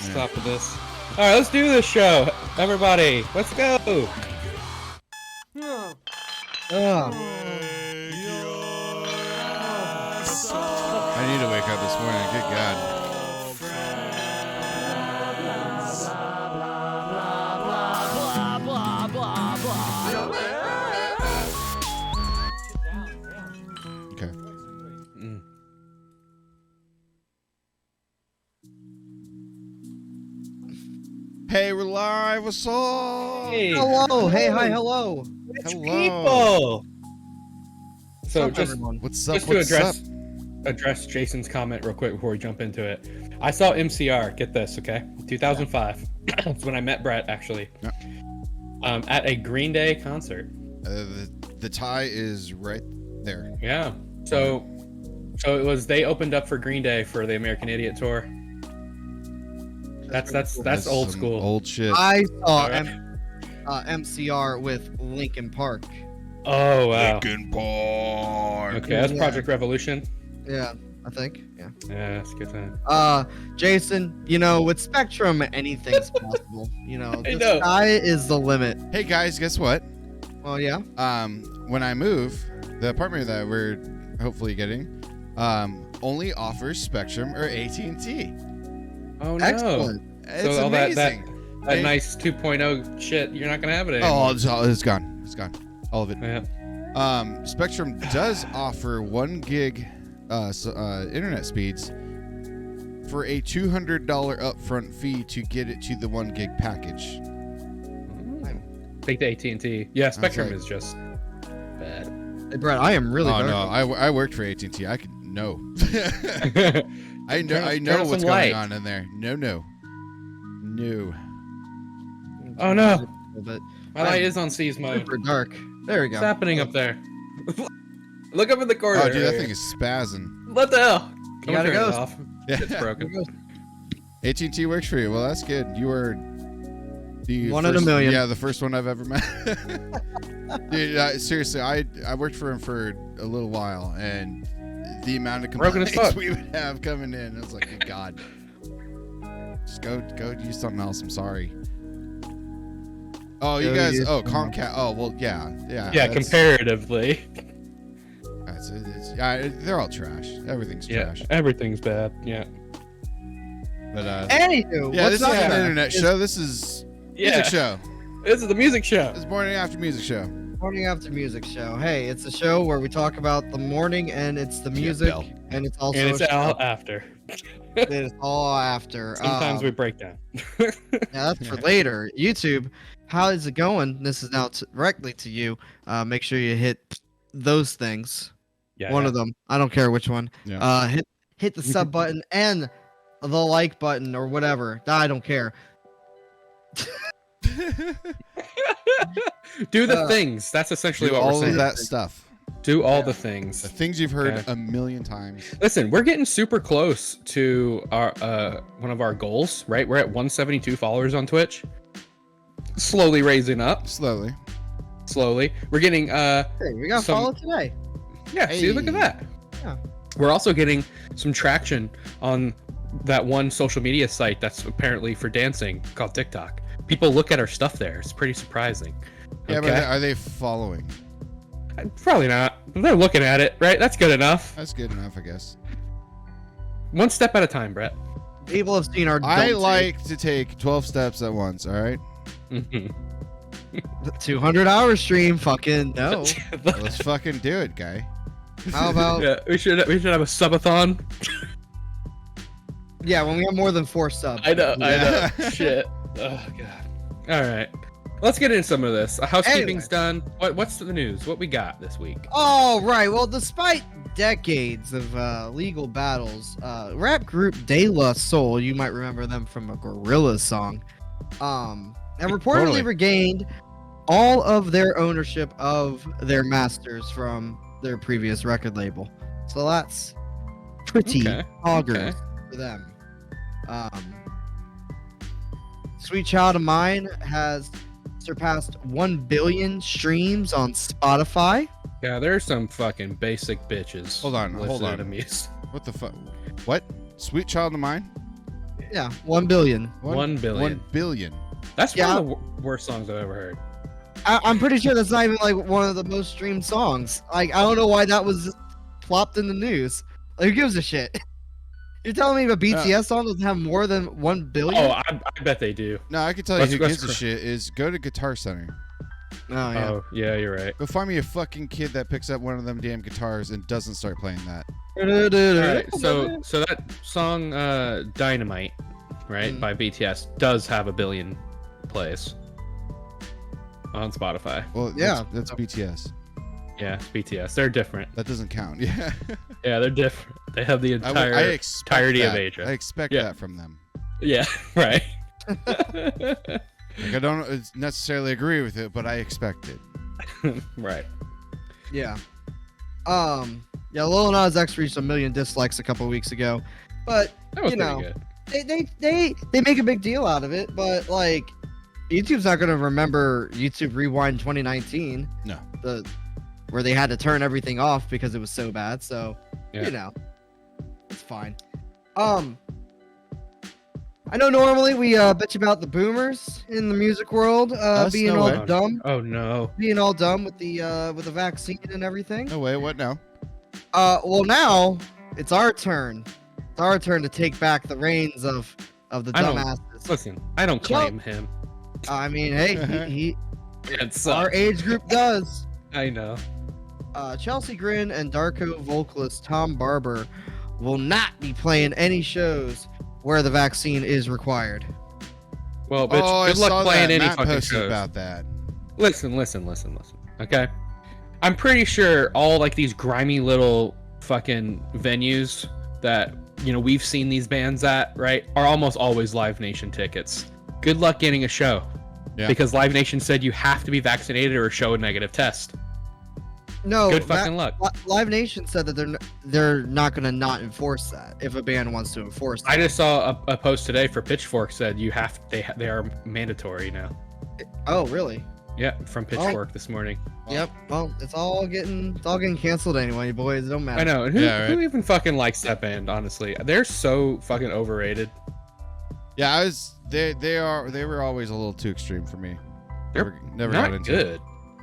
Stop with this. All right, let's do this show, everybody. Let's go. I need to wake up this morning. Good God. Okay. Hey, we're live. What's up? Hey. Hello. Hey, hi, hello. People. So What's up? just to address Jason's comment real quick before we jump into it. I saw MCR. Get this, okay? 2005. That's when I met Brett, actually. Yeah. At a Green Day concert. The tie is right there. Yeah. So it was, they opened up for Green Day for the American Idiot tour. That's old school. Old shit. I saw Right. MCR with Linkin Park. Oh wow. Linkin Park. Okay, that's Yeah. Project Revolution. Yeah, I think. Yeah. Yeah, that's a good time. Jason, you know, with Spectrum, anything's possible. You know, I the know. sky is the limit. Hey guys, guess what? Well, yeah. When I move, the apartment that we're hopefully getting, only offers Spectrum or AT&T. Oh no. Excellent. It's So all that amazing. nice 2.0 shit, you're not gonna have it anymore. Oh, it's gone. It's gone. All of it. Yeah. Spectrum does offer 1 gig internet speeds for a $200 upfront fee to get it to the 1 gig package. Take the AT&T. Yeah, Spectrum right. is just bad. Hey, Brett, I am really Oh dark. no, I worked for AT&T. I can know. I know Turn what's some light. going on in there. No. Oh no. But My light is on C's mode. super dark. There we go. What's happening up there? Look up in the corner. Oh, dude, that thing is spazzing. What the hell? You gotta Turn it go. off. It's broken. AT&T works for you. Well, that's good. You were the One first, in a million. Yeah, the first one I've ever met. Dude, seriously, I worked for him for a little while, and the amount of Broken as complaints fuck. we would have coming in, I was like, good God. Just go do something else. I'm sorry. Oh, you Go guys. use Oh, something Comcast. Oh, well, yeah. Yeah, that's- comparatively. Yeah, they're all trash. Everything's Yeah, trash. everything's bad. Yeah. But Anywho, yeah, what's this up? is an internet show. This is music show. This is the music show. This is morning after music show. Morning After Music Show. Hey, it's a show where we talk about the morning, and it's the music, Bill. and it's also And it's a show. all after. It's all after. Sometimes we break down. Yeah, that's for later. YouTube, how is it going? This is now directly to you. Make sure you hit those things. Yeah. One of them. I don't care which one. Yeah. Hit the sub button and the like button or whatever. I don't care. Do the things. That's essentially Do what we're all saying. of that stuff. Do all the The things. things you've heard Okay. a million times. Listen, we're getting super close to our one of our goals, right? We're at 172 followers on Twitch. Slowly raising up. Slowly. We're getting Hey, we got Some- follow today. yeah, see, look at Hey. that. Yeah. We're also getting some traction on that one social media site that's apparently for dancing called TikTok. People look at our stuff there. It's pretty surprising. Yeah, Okay? but are they following? Probably not. They're looking at it, right? That's good enough. That's good enough, I guess. One step at a time, Brett. People have seen our I don't like to take 12 steps at once, all right? Mhm. the 200-hour stream. Fucking no. Let's fucking do it, guy. How about Yeah, we should have a subathon. yeah? When we have more than 4 subs. I know. Yeah. Shit. Oh god. All right. Let's get into some of this. Housekeeping's done. What's the news? What we got this week? All right. Well, despite decades of legal battles, rap group De La Soul, you might remember them from a Gorillaz song, have reportedly Totally. regained all of their ownership of their masters from their previous record label. So that's pretty Okay, augurs okay. for them. Sweet Child of Mine has surpassed 1 billion streams on Spotify. Yeah, there's some fucking basic bitches. Hold on, hold listening on. to music. What the fuck? What? Sweet Child of Mine? Yeah, 1 billion. 1 billion. 1 billion. That's Yeah. one of the worst songs I've ever heard. I'm pretty sure that's not even like one of the most streamed songs. Like, I don't know why that was just plopped in the news. Like, who gives a shit? You're telling me a BTS song doesn't have more than 1 billion? Oh, I bet they do. No, I can tell you Let's- who let's gives a cr- shit is go to Guitar Center. Oh, yeah. Oh, yeah, you're right. Go find me a fucking kid that picks up one of them damn guitars and doesn't start playing that. All right, so that song Dynamite, right, Mm. by BTS does have 1 billion plays on Spotify. Well, Yeah. that's BTS. Yeah, it's BTS. They're different. That doesn't count. Yeah. Yeah, they're different. They have the I entire expect entirety that. of Asia. I expect Yeah. that from them. Yeah, right. Like, I don't necessarily agree with it, but I expect it. Right. Yeah. Yeah, Lil Nas X reached 1 million dislikes a couple weeks ago. But That was You pretty know. good. they make a big deal out of it, but like YouTube's not gonna remember YouTube Rewind 2019. No. Where they had to turn everything off because it was so bad. So Yeah. you know, it's fine. I know normally we bitch about the boomers in the music world being no all way. dumb, Oh no. being all dumb with the vaccine and everything. No way. What now? Well now it's our turn. It's our turn to take back the reins of the I don't- dumbasses. Listen, I don't claim him. I mean, hey, he It our sucks. age group does. I know. Chelsea Grin and Darko vocalist Tom Barber will not be playing any shows where the vaccine is required. Well, bitch, I good luck saw playing that. any Matt fucking posted shows. about that. Listen. Okay, I'm pretty sure all like these grimy little fucking venues that we've seen these bands at, right, are almost always Live Nation tickets. Good luck getting a show, because Live Nation said you have to be vaccinated or show a negative test. No, Good fucking luck. Live Nation said that they're not going to not enforce that if a band wants to enforce that. I just saw a post today for Pitchfork said they are mandatory now. Oh, really? Yeah, from Pitchfork this morning. Yep. Well, it's all getting canceled anyway, boys. It don't matter. I know. And who, Yeah, right. who even fucking likes that band? Honestly, they're so fucking overrated. Yeah, they were always a little too extreme for me. They're Never got Not into it. good.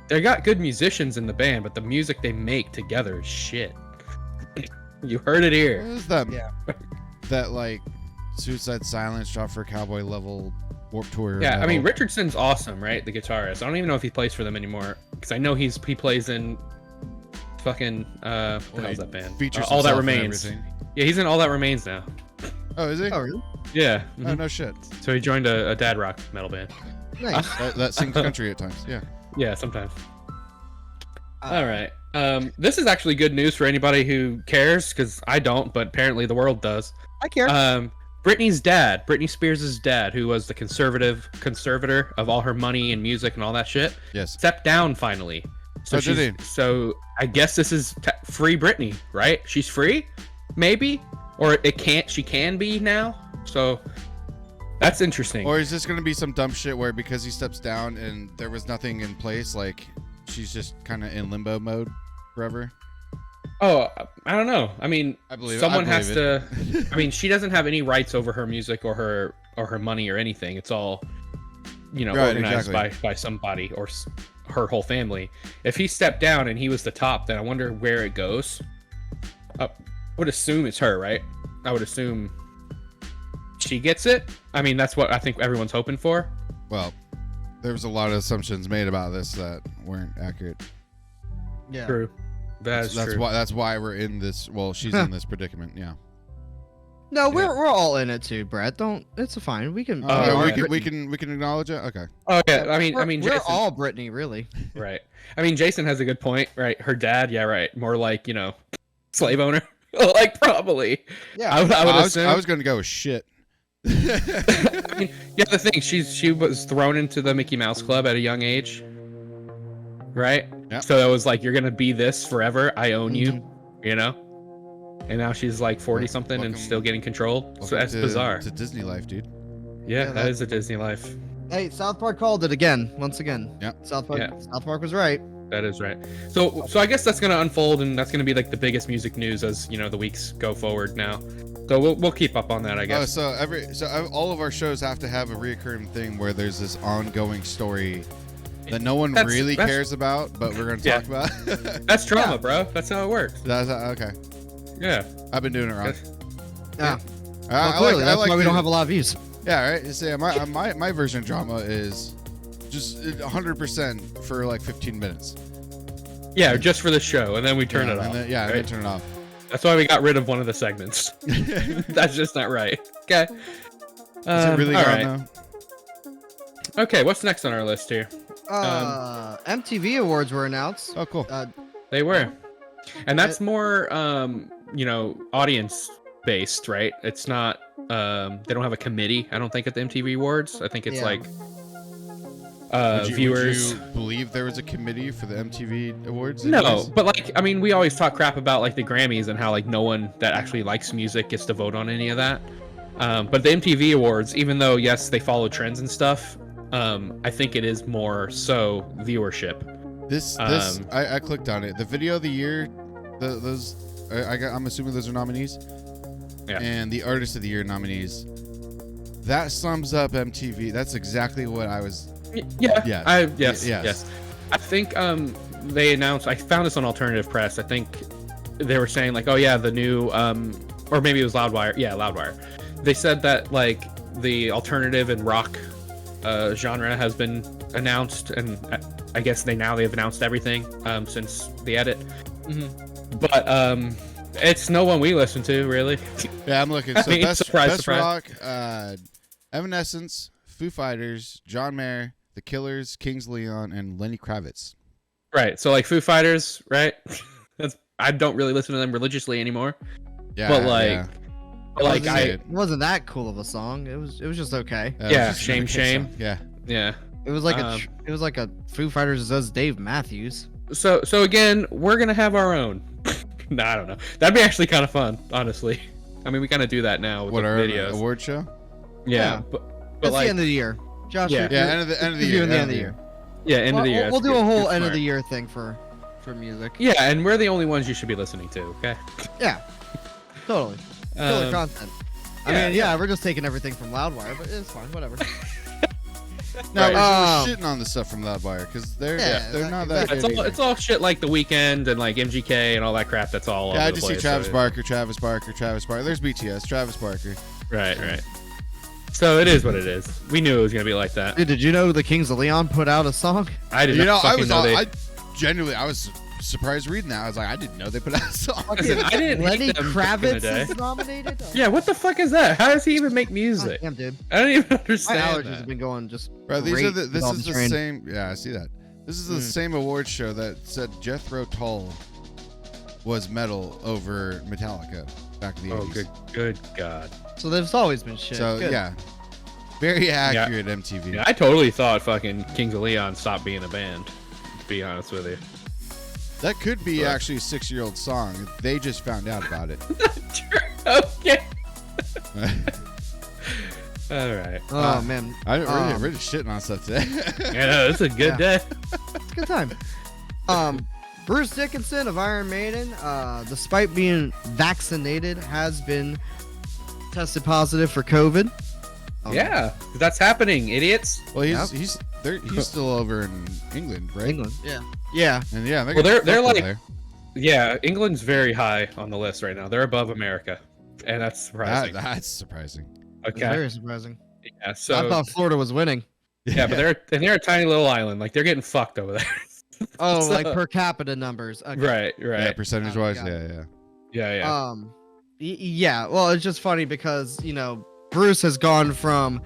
They got good musicians in the band, but the music they make together is shit. You heard it What here. is that? Yeah. That like Suicide Silence shot for Cowboy level Warped Tour. Yeah, I mean metal. Richardson's awesome, right? The guitarist. I don't even know if he plays for them anymore because I know he plays in fucking what the Well, hell's he that band? features All That himself in Remains. everything. Yeah, he's in All That Remains now. Oh, is he? Oh, really? Yeah. Oh, mhm. no shit. So he joined a dad rock metal band. Nice. That sings country at times. Yeah. Yeah, sometimes. Uh, All right. This is actually good news for anybody who cares, because I don't, but apparently the world does. I care. Britney's dad, Britney Spears' dad, who was the conservator of all her money and music and all that shit, Yes. stepped down finally. So Oh, did he? So I guess this is free Britney, right? She's free, maybe, or she can be now. So that's interesting. Or is this going to be some dumb shit where because he steps down and there was nothing in place, like she's just kind of in limbo mode forever? Oh, I don't know. I mean, I believe someone it. has to. I mean, she doesn't have any rights over her music or her money or anything. It's all, Right, organized exactly. by somebody or her whole family. If he stepped down and he was the top, then I wonder where it goes. I would assume it's her, right? I would assume she gets it. I mean, that's what I think everyone's hoping for. Well, there was a lot of assumptions made about this that weren't accurate. yeah. True. That's true. That's why we're in this. Well, she's in this predicament. Yeah. No, we're all in it too, Brett. Don't. It's fine. We can. we can acknowledge it. Okay. Oh yeah. I mean, we're Jason, all Britney, really. right. I mean, Jason has a good point, right? Her dad, yeah, right. More like slave owner, like probably. Yeah. I would assume. I was going to go with shit. I mean, yeah, the thing she was thrown into the Mickey Mouse Club at a young age, right? Yep. So it was like, you're gonna be this forever. I own you, Mm-hmm. And now she's like 40 something and Welcome- still getting controlled. So that's bizarre. To Disney life, dude. Yeah, Yeah, that is a Disney life. Hey, South Park called it again. Once again. Yep. South Park. Yeah. South Park was right. That is right. So I guess that's gonna unfold, and that's gonna be like the biggest music news as the weeks go forward now. So we'll keep up on that, I guess. So all of our shows have to have a reoccurring thing where there's this ongoing story that no one really cares about, but we're gonna talk about. That's drama, bro. That's how it works. Okay. Yeah. I've been doing it wrong. Yeah. That's why we don't have a lot of views. Yeah, right. So my version of drama is just 100% for like 15 minutes. Yeah, just for the show, and then we turn it off. And then turn it off. That's why we got rid of one of the segments. That's just not right. Okay. Is it really gone right. Though? Okay, what's next on our list here? MTV Awards were announced. Oh, cool. They were, and that's more audience based, right? It's not. They don't have a committee. I don't think at the MTV Awards. I think it's like viewers. Would you believe there was a committee for the MTV Awards? No, but like, I mean, we always talk crap about like the Grammys and how like no one that actually likes music gets to vote on any of that. But the MTV Awards, even though yes, they follow trends and stuff, I think it is more so viewership. I clicked on it. The video of the year, I'm assuming those are nominees. Yeah. And the artist of the year nominees. That sums up MTV. That's exactly what I was. Yeah. Yes. I think they announced. I found this on Alternative Press. I think they were saying like, oh yeah, the new or maybe it was Loudwire. Yeah, Loudwire. They said that like the alternative and rock genre has been announced, and I guess they've announced everything since the edit. Mm-hmm. But it's no one we listen to, really. Yeah, I'm looking. So best rock, surprise. Evanescence, Foo Fighters, John Mayer, The Killers, Kings Leon, and Lenny Kravitz. Right. So like Foo Fighters, right? I don't really listen to them religiously anymore. Yeah. But like, it wasn't that cool of a song. It was just okay. Shame. Yeah. Yeah. It was like a Foo Fighters does Dave Matthews. So again, we're gonna have our own. No, I don't know. That'd be actually kind of fun, honestly. I mean, we kind of do that now with the videos. Award show? Yeah. But it's like, the end of the year. Josh, end of the year. End of the year. Yeah, end of the year. We'll do a whole end of the year thing for music. Yeah, and we're the only ones you should be listening to, okay? Yeah. Totally. Killer content. I mean, we're just taking everything from Loudwire, but it's fine, whatever. No, we're shitting on the stuff from Loudwire because they're not that good. It's all shit like The Weeknd and like MGK and all that crap. That's all. Yeah, I just see Travis Barker. There's BTS, Travis Barker. Right. So it is what it is. We knew it was gonna be like that. Dude, did you know the Kings of Leon put out a song? I didn't. I genuinely was surprised reading that. I was like, I didn't know they put out a song. I didn't. Lenny Kravitz is nominated. Yeah, what the fuck is that? How does he even make music? Damn, dude. I don't even understand. My allergies have been going just. Bro, this is the same. Yeah, I see that. This is the same award show that said Jethro Tull was metal over Metallica back in the 80s. Oh, good God. So there's always been shit. So yeah, very accurate MTV. Yeah, I totally thought fucking Kings of Leon stopped being a band. To be honest with you. That could be actually a 6-year-old song. They just found out about it. Okay. All right. Oh man, we're just shitting on stuff today. Yeah, it's a good day. It's a good time. Bruce Dickinson of Iron Maiden, despite being vaccinated, has been tested positive for COVID. Yeah, that's happening, idiots. Well, he's still over in England, right? England. Yeah. And yeah, they're like there. Yeah, England's very high on the list right now. They're above America, and that's surprising. That's surprising. Okay. It's very surprising. Yeah, so I thought Florida was winning. Yeah, but they're a tiny little island. Like they're getting fucked over there. Oh, so, like per capita numbers. Okay. Right. Yeah, percentage wise. Yeah. Yeah. Well, it's just funny because Bruce has gone from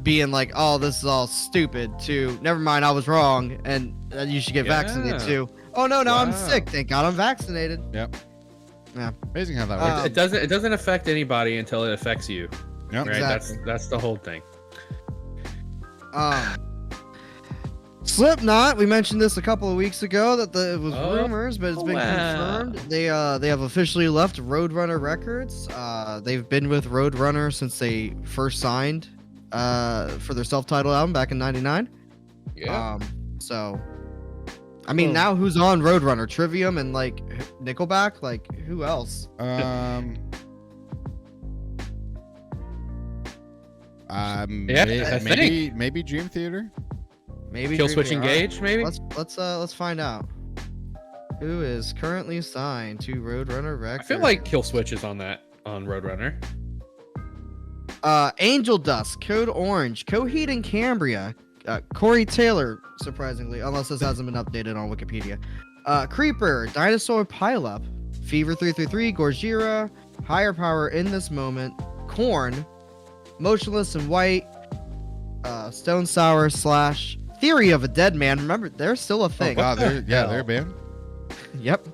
being like, oh, this is all stupid to never mind, I was wrong, and you should get vaccinated too. Oh no, now I'm sick. Thank God I'm vaccinated. Yep. Yeah. Amazing how that works. It doesn't affect anybody until it affects you. Yep. Right. Exactly. That's the whole thing. Slipknot, we mentioned this a couple of weeks ago that it was rumors, but it's been confirmed. They have officially left RoadRunner Records. They've been with RoadRunner since they first signed for their self-titled album back in '99. Yeah. So I mean, now who's on Roadrunner? Trivium and like Nickelback? Like who else? Maybe Dream Theater. Maybe Killswitch Dream Engage. Theater. Maybe. Let's find out. Who is currently signed to Roadrunner Records? I feel like Killswitch is on Roadrunner. Angel Dust, Code Orange, Coheed and Cambria, Corey Taylor, surprisingly, unless this hasn't been updated on Wikipedia. Creeper, Dinosaur Pileup, Fever 333, Gorgira, Higher Power in This Moment, Korn, Motionless in White, Stone Sour / Theory of a Dead Man. Remember, they're still a thing. Oh, wow, they're a band. Yep.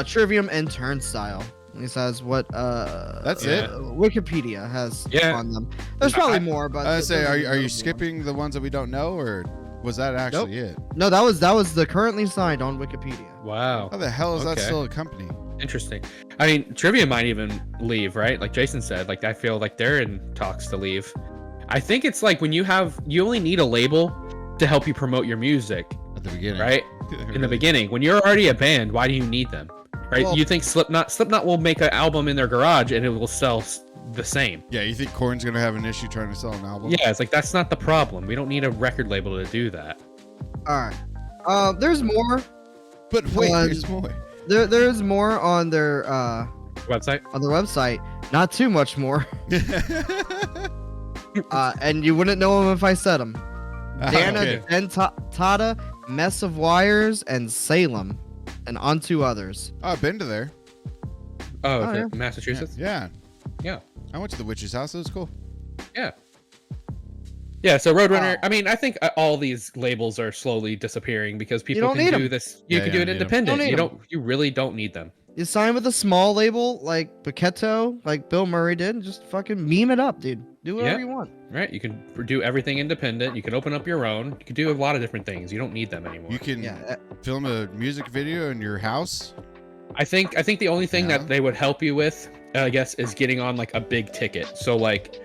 Trivium and Turnstile. This has what that's it. Wikipedia has on them. There's probably more, but I say, are you skipping the ones that we don't know, or was that actually it? No, that was the currently signed on Wikipedia. Wow. How the hell is that still a company? Interesting. I mean, Trivia might even leave, right? Like Jason said, like I feel like they're in talks to leave. I think it's like when you only need a label to help you promote your music at the beginning, right? In the beginning, when you're already a band, why do you need them? Right? Well, you think Slipknot will make an album in their garage and it will sell the same. Yeah, you think Korn's gonna have an issue trying to sell an album? Yeah, it's like that's not the problem. We don't need a record label to do that. All right. There's more. But wait, there's more. There's more on their website. On their website, not too much more. And you wouldn't know them if I said them. Dana, Dentata, Mess of Wires, and Salem, and on two others. Oh, I've been to there. Oh, yeah. Massachusetts? Yeah. I went to the witch's house. It was cool. Yeah. Yeah, so Roadrunner, I mean, I think all these labels are slowly disappearing because people can do this. You can do it independent. You really don't need them. You sign with a small label like Paquetto, like Bill Murray did, and just fucking meme it up, dude. Do whatever you want. Right. You can do everything independent. You can open up your own. You can do a lot of different things. You don't need them anymore. You can film a music video in your house. I think the only thing that they would help you with, I guess, is getting on like a big ticket. So like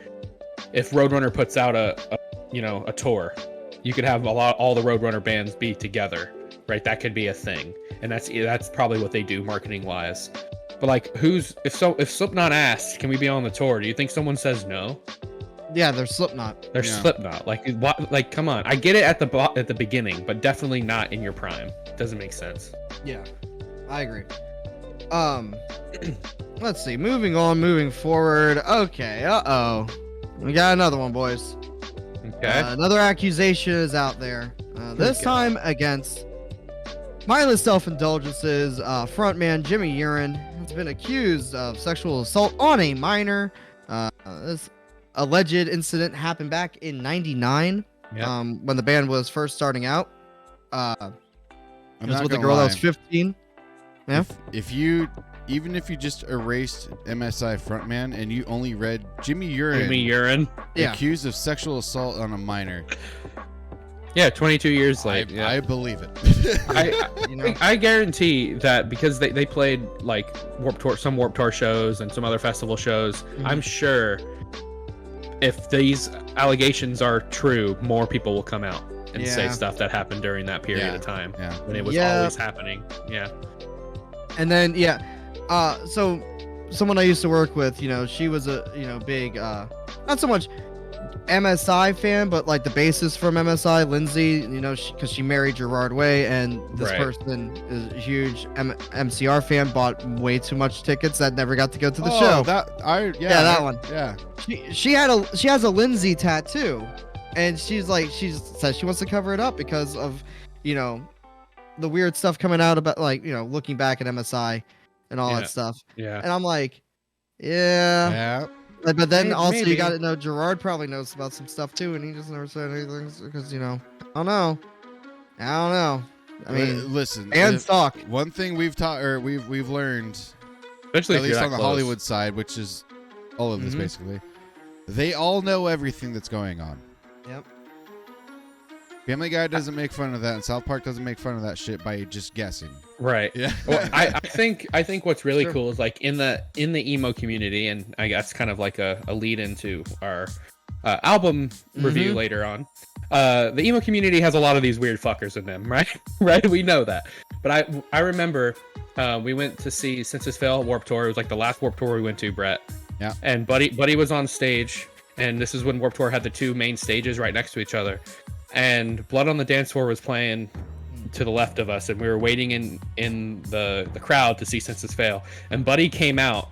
if Roadrunner puts out a tour, you could have all the Roadrunner bands be together, right? That could be a thing. And that's probably what they do marketing wise. But like if Slipknot asks, can we be on the tour? Do you think someone says no? Yeah, they're Slipknot. They're Slipknot. Like come on. I get it at the beginning, but definitely not in your prime. Doesn't make sense. Yeah. I agree. Let's see. Moving forward. Okay. We got another one, boys. Okay. Another accusation is out there. This time against mindless self-indulgences. Frontman Jimmy Urine has been accused of sexual assault on a minor. This alleged incident happened back in '99, when the band was first starting out. It was with a girl that was 15. Yeah. Even if you just erased MSI frontman and you only read Jimmy Urine, accused of sexual assault on a minor. Yeah, 22 years late. I believe it. I guarantee that because they played like some Warped Tour shows and some other festival shows. Mm-hmm. I'm sure if these allegations are true, more people will come out and say stuff that happened during that period of time when it was always happening. Yeah. And then so someone I used to work with, she was a big not so much MSI fan, but like the bassist from MSI, Lindsay, because she married Gerard Way, and this person is a huge MCR fan, bought way too much tickets that never got to go to the show. That one. Yeah. She has a Lindsay tattoo, and she says she wants to cover it up because of the weird stuff coming out about looking back at MSI and all that stuff. Yeah. And I'm like, yeah. But then maybe. You got to know Gerard probably knows about some stuff too, and he just never said anything because I don't know. I mean, listen, and talk. One thing we've taught or we've learned, especially at least on the Hollywood side, which is all of this basically, they all know everything that's going on. Yep. Family Guy doesn't make fun of that, and South Park doesn't make fun of that shit by just guessing. Right. Yeah. Well, I think what's really cool is like in the emo community, and I guess kind of like a lead into our album review later on. The emo community has a lot of these weird fuckers in them, right? Right, we know that. But I remember we went to see Census Fail Warped Tour. It was like the last Warped Tour we went to, Brett. Yeah. And Buddy was on stage, and this is when Warped Tour had the two main stages right next to each other. And Blood on the Dance Floor was playing to the left of us, and we were waiting in the crowd to see Census Fail. And Buddy came out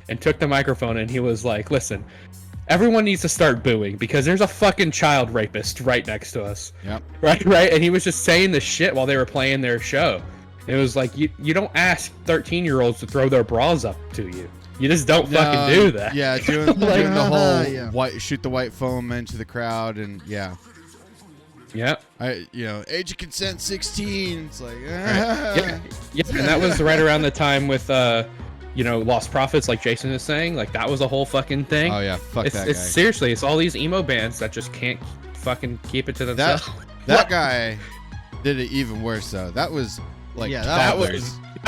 and took the microphone, and he was like, listen, everyone needs to start booing because there's a fucking child rapist right next to us. Yep. Right. And he was just saying this shit while they were playing their show. It was like, you don't ask 13-year-olds to throw their bras up to you. You just don't fucking do that. Yeah, doing the whole shoot the white foam into the crowd, and yeah. Age of consent 16. It's like, yeah, and that was right around the time with Lost Prophets, like Jason is saying, like that was a whole fucking thing. Oh yeah, fuck that guy. Seriously, it's all these emo bands that just can't fucking keep it to themselves. That guy did it even worse though. That was like that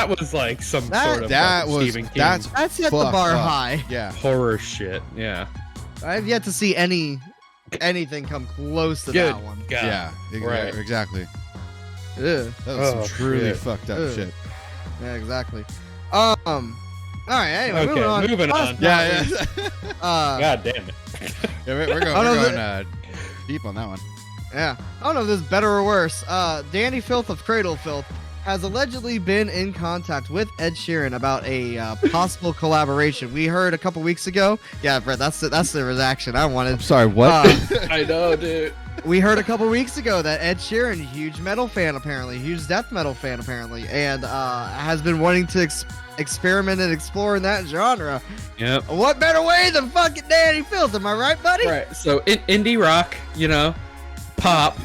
was like some sort of Stephen King. That's set the bar high. Yeah, horror shit. Yeah, I've yet to see anything come close to that one. God. Yeah, exactly. Ugh. That was some truly fucked up shit. Yeah, exactly. All right. Anyway, moving on. Yeah. God damn it. Yeah, we're going deep on that one. Yeah. I don't know if this is better or worse. Dani Filth of Cradle Filth has allegedly been in contact with Ed Sheeran about a possible collaboration. We heard a couple weeks ago. Yeah, Brett, that's the reaction I wanted. I'm sorry, what? I know, dude. We heard a couple weeks ago that Ed Sheeran, huge metal fan apparently, huge death metal fan apparently, and has been wanting to experiment and explore in that genre. Yep. What better way than fucking Dani Filth? Am I right, buddy? Right. So indie rock, pop,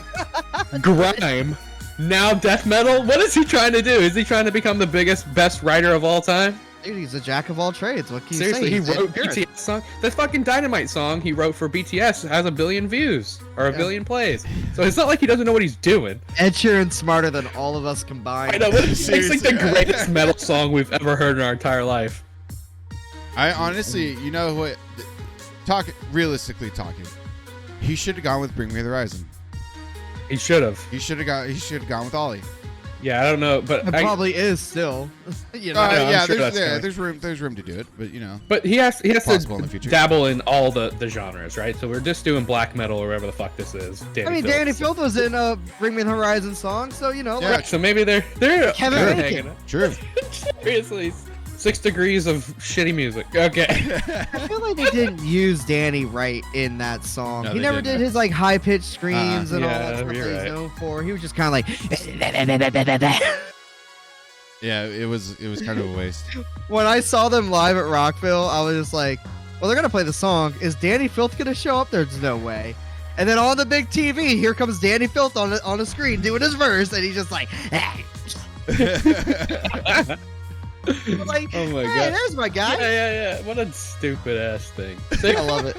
grime. Now death metal? What is he trying to do? Is he trying to become the best writer of all time? Dude, he's a jack of all trades. What can you Seriously, say? he wrote BTS song. The fucking Dynamite song he wrote for BTS has 1 billion views or a billion plays. So it's not like he doesn't know what he's doing. Ed Sheeran's smarter than all of us combined. I know. It's like the greatest metal song we've ever heard in our entire life. I honestly, what? Realistically talking, he should have gone with Bring Me the Horizon. He should have. He should have gone with Ollie. Yeah, I don't know, but it probably is still. There's room to do it, but But he has to dabble in all the genres, right? So we're just doing black metal or whatever the fuck this is. Dani Filth was in Bring Me the Horizon song, so Right, so maybe they're Kevin hanging out. True. Seriously. 6 degrees of shitty music. Okay. I feel like they didn't use Dani right in that song. No, he never did his like high pitched screams and all that stuff you're that he's right. known for. He was just kind of like. Yeah, it was kind of a waste. When I saw them live at Rockville, I was just like, well, they're gonna play the song. Is Dani Filth gonna show up? There's no way. And then on the big TV, here comes Dani Filth on the screen doing his verse, and he's just like. Like, oh my hey, god, there's my guy. Yeah. What a stupid ass thing. I love it.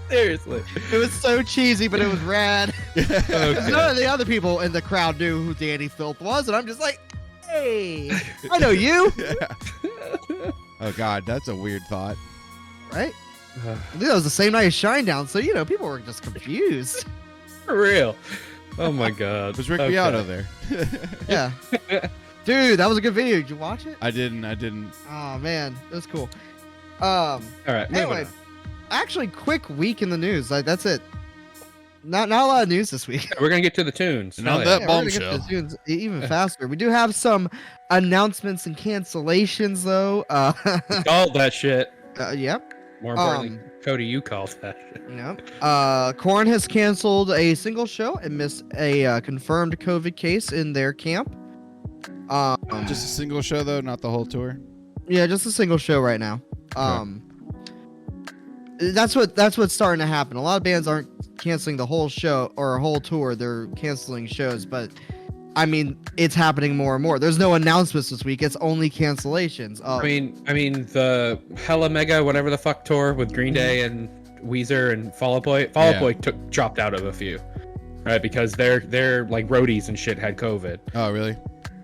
Seriously, it was so cheesy, but it was rad. Okay. None of the other people in the crowd knew who Dani Filth was, and I'm just like, hey, I know you. Oh god, that's a weird thought. Right? I think that was the same night as Shinedown, so people were just confused. For real. Oh my god. Was Rick Beato there? Yeah. Dude, that was a good video. Did you watch it? I didn't. Oh man, it was cool. All right. Anyway, actually, quick week in the news. Like that's it. Not a lot of news this week. We're gonna get to the tunes. And on that bombshell. We're gonna get to the tunes even faster. We do have some announcements and cancellations though. All that shit. Yep. More importantly, Cody, you called that shit. Yep. Korn has canceled a single show and missed a confirmed COVID case in their camp. Just a single show though, not the whole tour. Yeah, just a single show right now. That's what's starting to happen. A lot of bands aren't canceling the whole show or a whole tour. They're canceling shows, but I mean, it's happening more and more. There's no announcements this week. It's only cancellations. I mean the Hella Mega whatever the fuck tour with Green Day and Weezer and Fall Out Boy. Fall Out Boy dropped out of a few, right? Because their like roadies and shit had COVID. Oh really?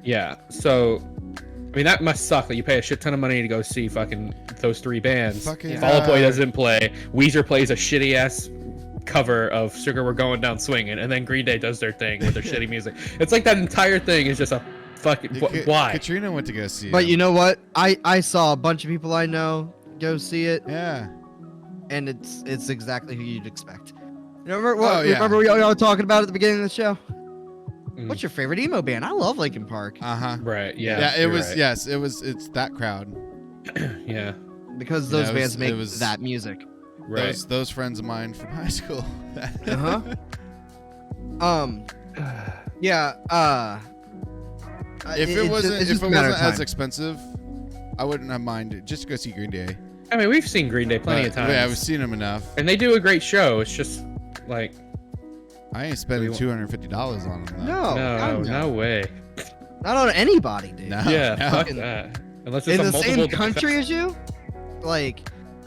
Yeah. So, I mean, that must suck that you pay a shit ton of money to go see fucking those 3 bands. Fall Out Boy doesn't play. Weezer plays a shitty ass cover of Sugar We're Going Down Swinging, and then Green Day does their thing with their shitty music. It's like that entire thing is just a fucking why? Katrina went to go see it. But you know what? I saw a bunch of people I know go see it. Yeah. And it's exactly who you'd expect. You remember what? Oh, yeah. Remember what y'all were talking about at the beginning of the show? Mm. What's your favorite emo band? I love Linkin Park. Right. Yeah. Yeah. It you're was. right. Yes. It was. It's that crowd. Yeah. Because Yeah, those it was- bands make it was- that music. Right. Those friends of mine from high school. Uh-huh. Yeah. If it wasn't, it's if just it a matter wasn't of as time. expensive, I wouldn't have minded. Just go see Green Day. I mean, we've seen Green Day plenty of But, times. Yeah, I've seen them enough. and they do a great show. It's just like I ain't spending $250 on them. Though. no way. Not on anybody, dude. No. Yeah, no. fuck that. Unless it's In a the same multiple country as you? Like,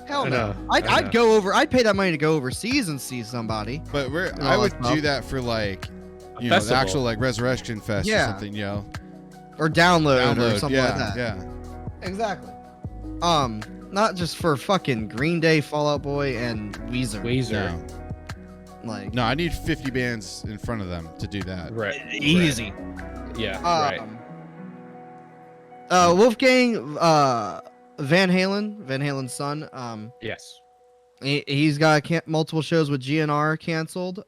hell I no. know, I'd, I I'd know. go over. I'd pay that money to go overseas and see somebody. But No, I would that's do that for like, A you know, the festival. actual like Resurrection Fest or Yeah. something. You know, Or download or download. something Yeah, like that. yeah. Exactly. Not just for fucking Green Day, Fall Out Boy, and Weezer. Weezer. Like, No, I need 50 bands in front of them to do that. Right. easy. Right. Yeah. Right. Wolfgang Van Halen's son. Yes. He's got multiple shows with GNR canceled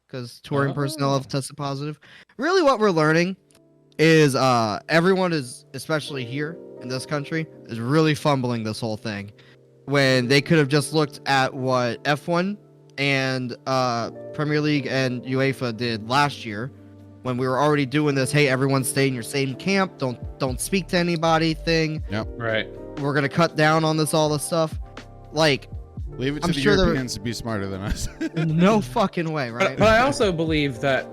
because touring personnel Oh. have tested positive. Really, what we're learning is everyone is, especially here in this country, is really fumbling this whole thing when they could have just looked at what F1 and Premier League and UEFA did last year when we were already doing this. Hey, everyone, stay in your same camp. Don't speak to anybody. Thing. Right. We're gonna cut down on all this stuff. Like, Leave it to I'm the sure they're- Europeans to be smarter than us. no fucking way, But, right? but I also believe that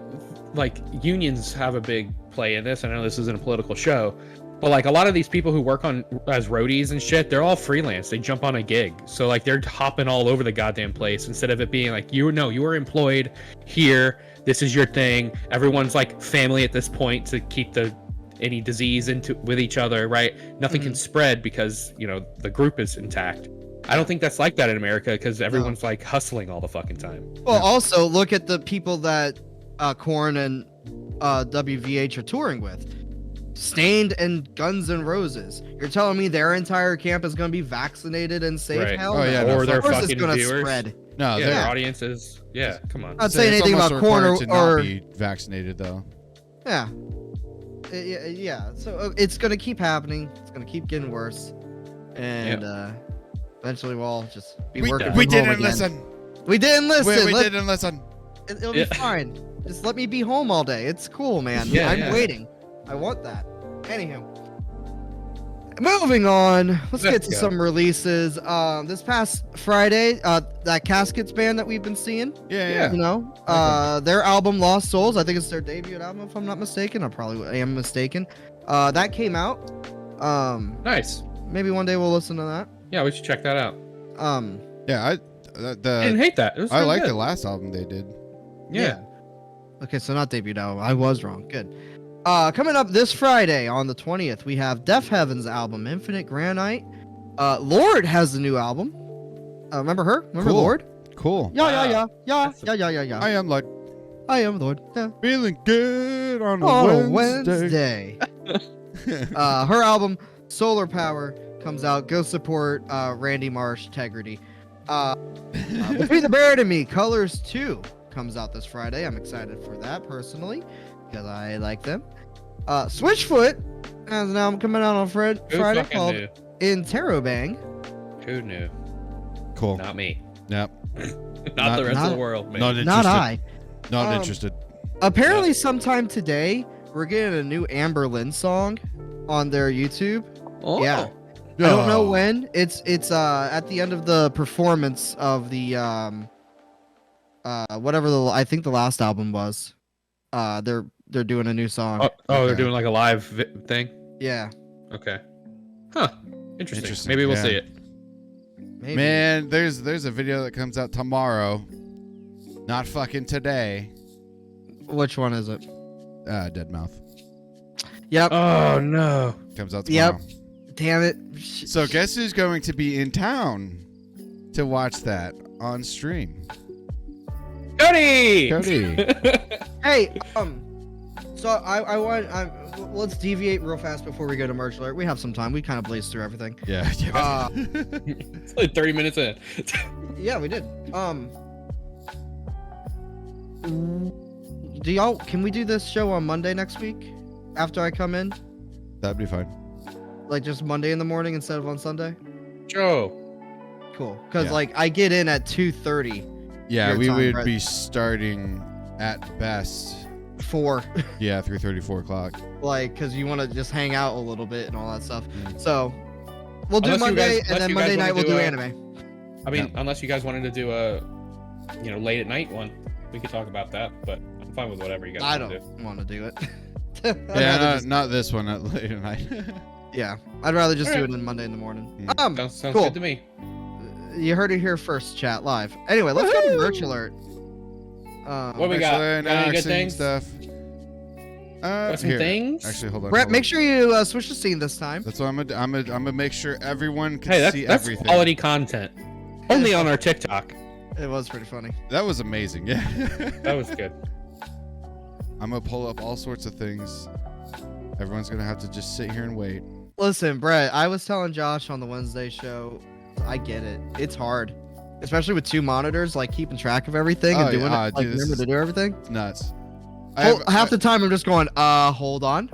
like unions have a big play in this. I know this isn't a political show, but like a lot of these people who work on as roadies and shit, they're all freelance. They jump on a gig, so like they're hopping all over the goddamn place instead of it being like you are employed here. This is your thing. Everyone's like family at this point to keep any disease with each other, right? Nothing can spread because the group is intact. I don't think that's like that in America because everyone's like hustling all the fucking time. Well, also look at the people that Korn and WVH are touring with. Stained and Guns N' Roses. You're telling me their entire camp is going to be vaccinated and safe? Right. Hell Oh, no. yeah, no, Or their Of course it's fucking gonna viewers. spread. No, Yeah, they're their audiences. Yeah, come on. Not so saying it's anything almost about Korn required to not or be vaccinated though. yeah. Yeah. So it's going to keep happening. It's going to keep getting worse. And eventually we'll all just be working from We home didn't again. listen. We didn't listen. We didn't listen. It'll be fine. Just let me be home all day. It's cool, man. Yeah, I'm yeah. waiting. I want that. Anywho. Moving on. Let's get to go. some releases. This past Friday, that Caskets band that we've been seeing, Yeah. you know, their album Lost Souls, I think it's their debut album if I'm not mistaken. I probably am mistaken. That came out. Nice. Maybe one day we'll listen to that. Yeah, we should check that out. Yeah, I didn't hate that. It was I pretty like good. the last album they did. Yeah. Okay, so not debut album. I was wrong. Good. Coming up this Friday on the 20th, we have Deaf Heaven's album, Infinite Granite. Lord has a new album. Remember her? Remember Cool. Lord? Cool. Yeah. I am like I am Lord. Yeah. feeling good on a On a Wednesday. Wednesday. Her album, Solar Power, comes out. Go support Randy Marsh, Integrity. Between the Bird and Me, Colors 2 comes out this Friday. I'm excited for that personally because I like them. Switchfoot has an album coming out on Friday Who called fucking knew? Interrobang. Who knew? Cool. Not me. Yep. Not the rest of not- the world, man. Not interested. Not I. Not Um, interested. Apparently, sometime today, we're getting a new Amber Lynn song on their YouTube. Oh. Yeah. I don't know when. It's at the end of the performance of the whatever I think the last album was. They're doing a new song. Oh, they're doing like a live thing? Yeah. Okay. Huh. Interesting. Interesting, Maybe we'll yeah. see it. Maybe. Man, there's a video that comes out tomorrow. Not fucking today. Which one is it? Deadmau5 Yep. Oh, no. comes out Yep. tomorrow. Damn it. So guess who's going to be in town to watch that on stream? Cody. Hey, so I want let's deviate real fast before we go to merch alert. We have some time. We kind of blazed through everything. Yeah. It's like 30 minutes in. Yeah, we did. Can we do this show on Monday next week after I come in? That'd be fine. Like just Monday in the morning instead of on Sunday? Joe. Cool. Because Yeah. like I get in at 2:30. Yeah, Your we time, would right? be starting at best. 4. Yeah, 3:30, 4 o'clock. Like, because you want to just hang out a little bit and all that stuff. Mm. So we'll do Unless you Monday, guys- and then unless you Monday guys night we'll wanna do do anime. I mean, unless you guys wanted to do a, late at night one, we could talk about that. But I'm fine with whatever you guys I want to do. don't want to do it. Yeah, not this one, not late at night. Yeah, I'd rather just do Alright. it on Monday in the morning. Mm. Sounds Cool. good to me. You heard it here first, chat live. Anyway, let's go to merch alert. What we got? Actually, Got any good unboxing things? stuff. Got some Here. things? Actually, hold on. Brett, hold make on. sure you switch the scene this time. That's what I'm gonna make sure everyone can Hey, see that's everything. quality content. Only on our TikTok. It was pretty funny. That was amazing. Yeah. That was good. I'm gonna pull up all sorts of things. Everyone's gonna have to just sit here and wait. Listen, Brett, I was telling Josh on the Wednesday show, I get it. It's hard. Especially with 2 monitors, like keeping track of everything and Oh, doing yeah, it, like dude, this remember is- to do everything. It's nuts. Half the time I'm just going, hold on,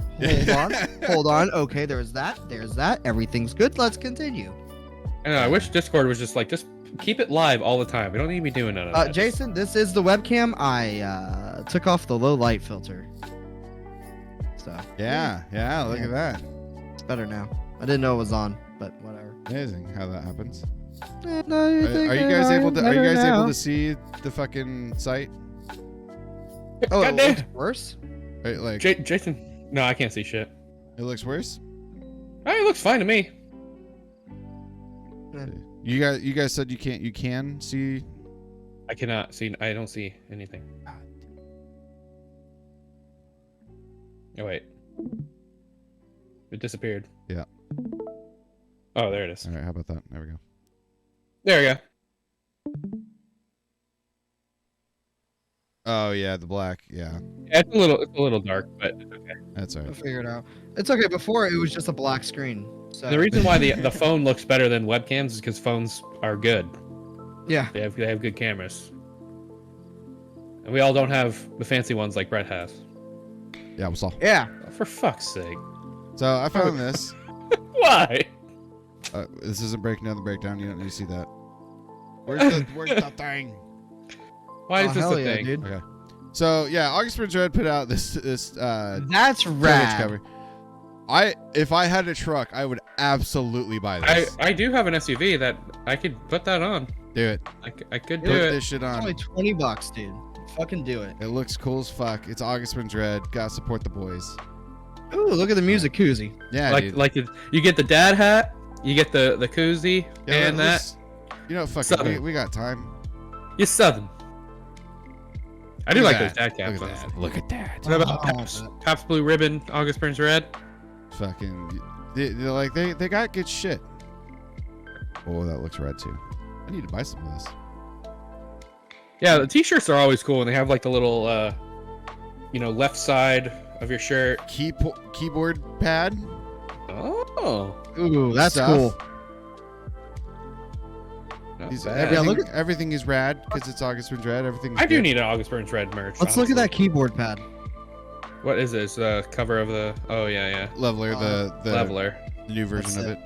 hold on. Okay, there's that. Everything's good. Let's continue. I know. I wish Discord was just keep it live all the time. We don't need to be doing none of that. Jason, this is the webcam. I took off the low light filter. So Yeah, look at that. it's better now. I didn't know it was on, but whatever. Amazing how that happens. No, Are you guys able to see the fucking site? Oh, it Goddamn. looks worse. Right, like Jason. No, I can't see shit. it looks worse. Oh, it looks fine to me. You guys said you can see. I cannot see. I don't see anything. Oh wait. It disappeared. Yeah. Oh, there it is. All right, how about that? There we go. There we go. Oh yeah, the black. Yeah, It's a little dark, but it's okay. that's all I'll right. figure it out. It's okay. Before it was just a black screen. So The reason why the phone looks better than webcams is because phones are good. yeah. They have good cameras. And we all don't have the fancy ones like Brett has. Yeah, what's all? Yeah. Oh, for fuck's sake. So I found this. Why? This isn't breaking down the breakdown. You don't need to see that. Where's the thing? Why is Oh, this hell a yeah, thing? dude. Okay. So yeah, August Burns Red put out this That's privilege rad. cover. If I had a truck, I would absolutely buy this. I do have an SUV that I could put that on. Do it. I could Put do it. this shit It's on. only $20, dude. Fucking do it. It looks cool as fuck. It's August Burns Red. Gotta support the boys. Ooh, look at the music koozie. Yeah, dude. Like you get the dad hat, you get the koozie, Yeah, and that. let's- You know, fuck it. Southern. We got time. You're Southern. I do Look like at those dad that. caps. Look at that. Look at that. What about Pabst? Pabst Blue Ribbon, August Burns Red? Fucking, they got good shit. Oh, that looks red too. I need to buy some of this. Yeah, the t-shirts are always cool, and they have like the little, left side of your shirt. Keyboard pad. Oh, Ooh, that's Stuff. cool. not These- bad. everything, look everything is rad because it's August Burns Red. Everything's I do good. need an August Burns Red merch. Let's look at that honestly. keyboard pad. What is this? Cover of the? Oh yeah, Leveler, the Leveler. new version That's of it.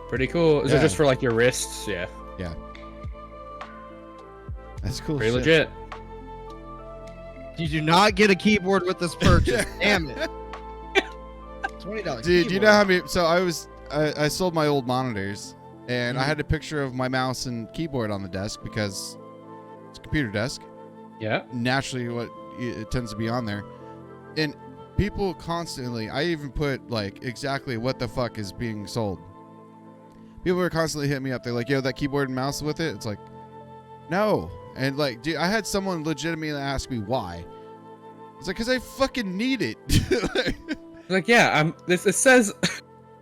Pretty cool. Is Yeah. it just for like your wrists? Yeah, That's cool. pretty shit. legit. You do not get a keyboard with this purchase. Damn it. $20. Dude, you know how many? So I sold my old monitors, and I Mhm. had a picture of my mouse and keyboard on the desk because it's a computer desk. Yeah. Naturally, what it tends to be on there, and people constantly. I even put like exactly what the fuck is being sold. People are constantly hitting me up. They're like, "Yo, that keyboard and mouse with it?" It's like, no. And like, dude, I had someone legitimately ask me why. It's like, because I fucking need it. Like yeah, it says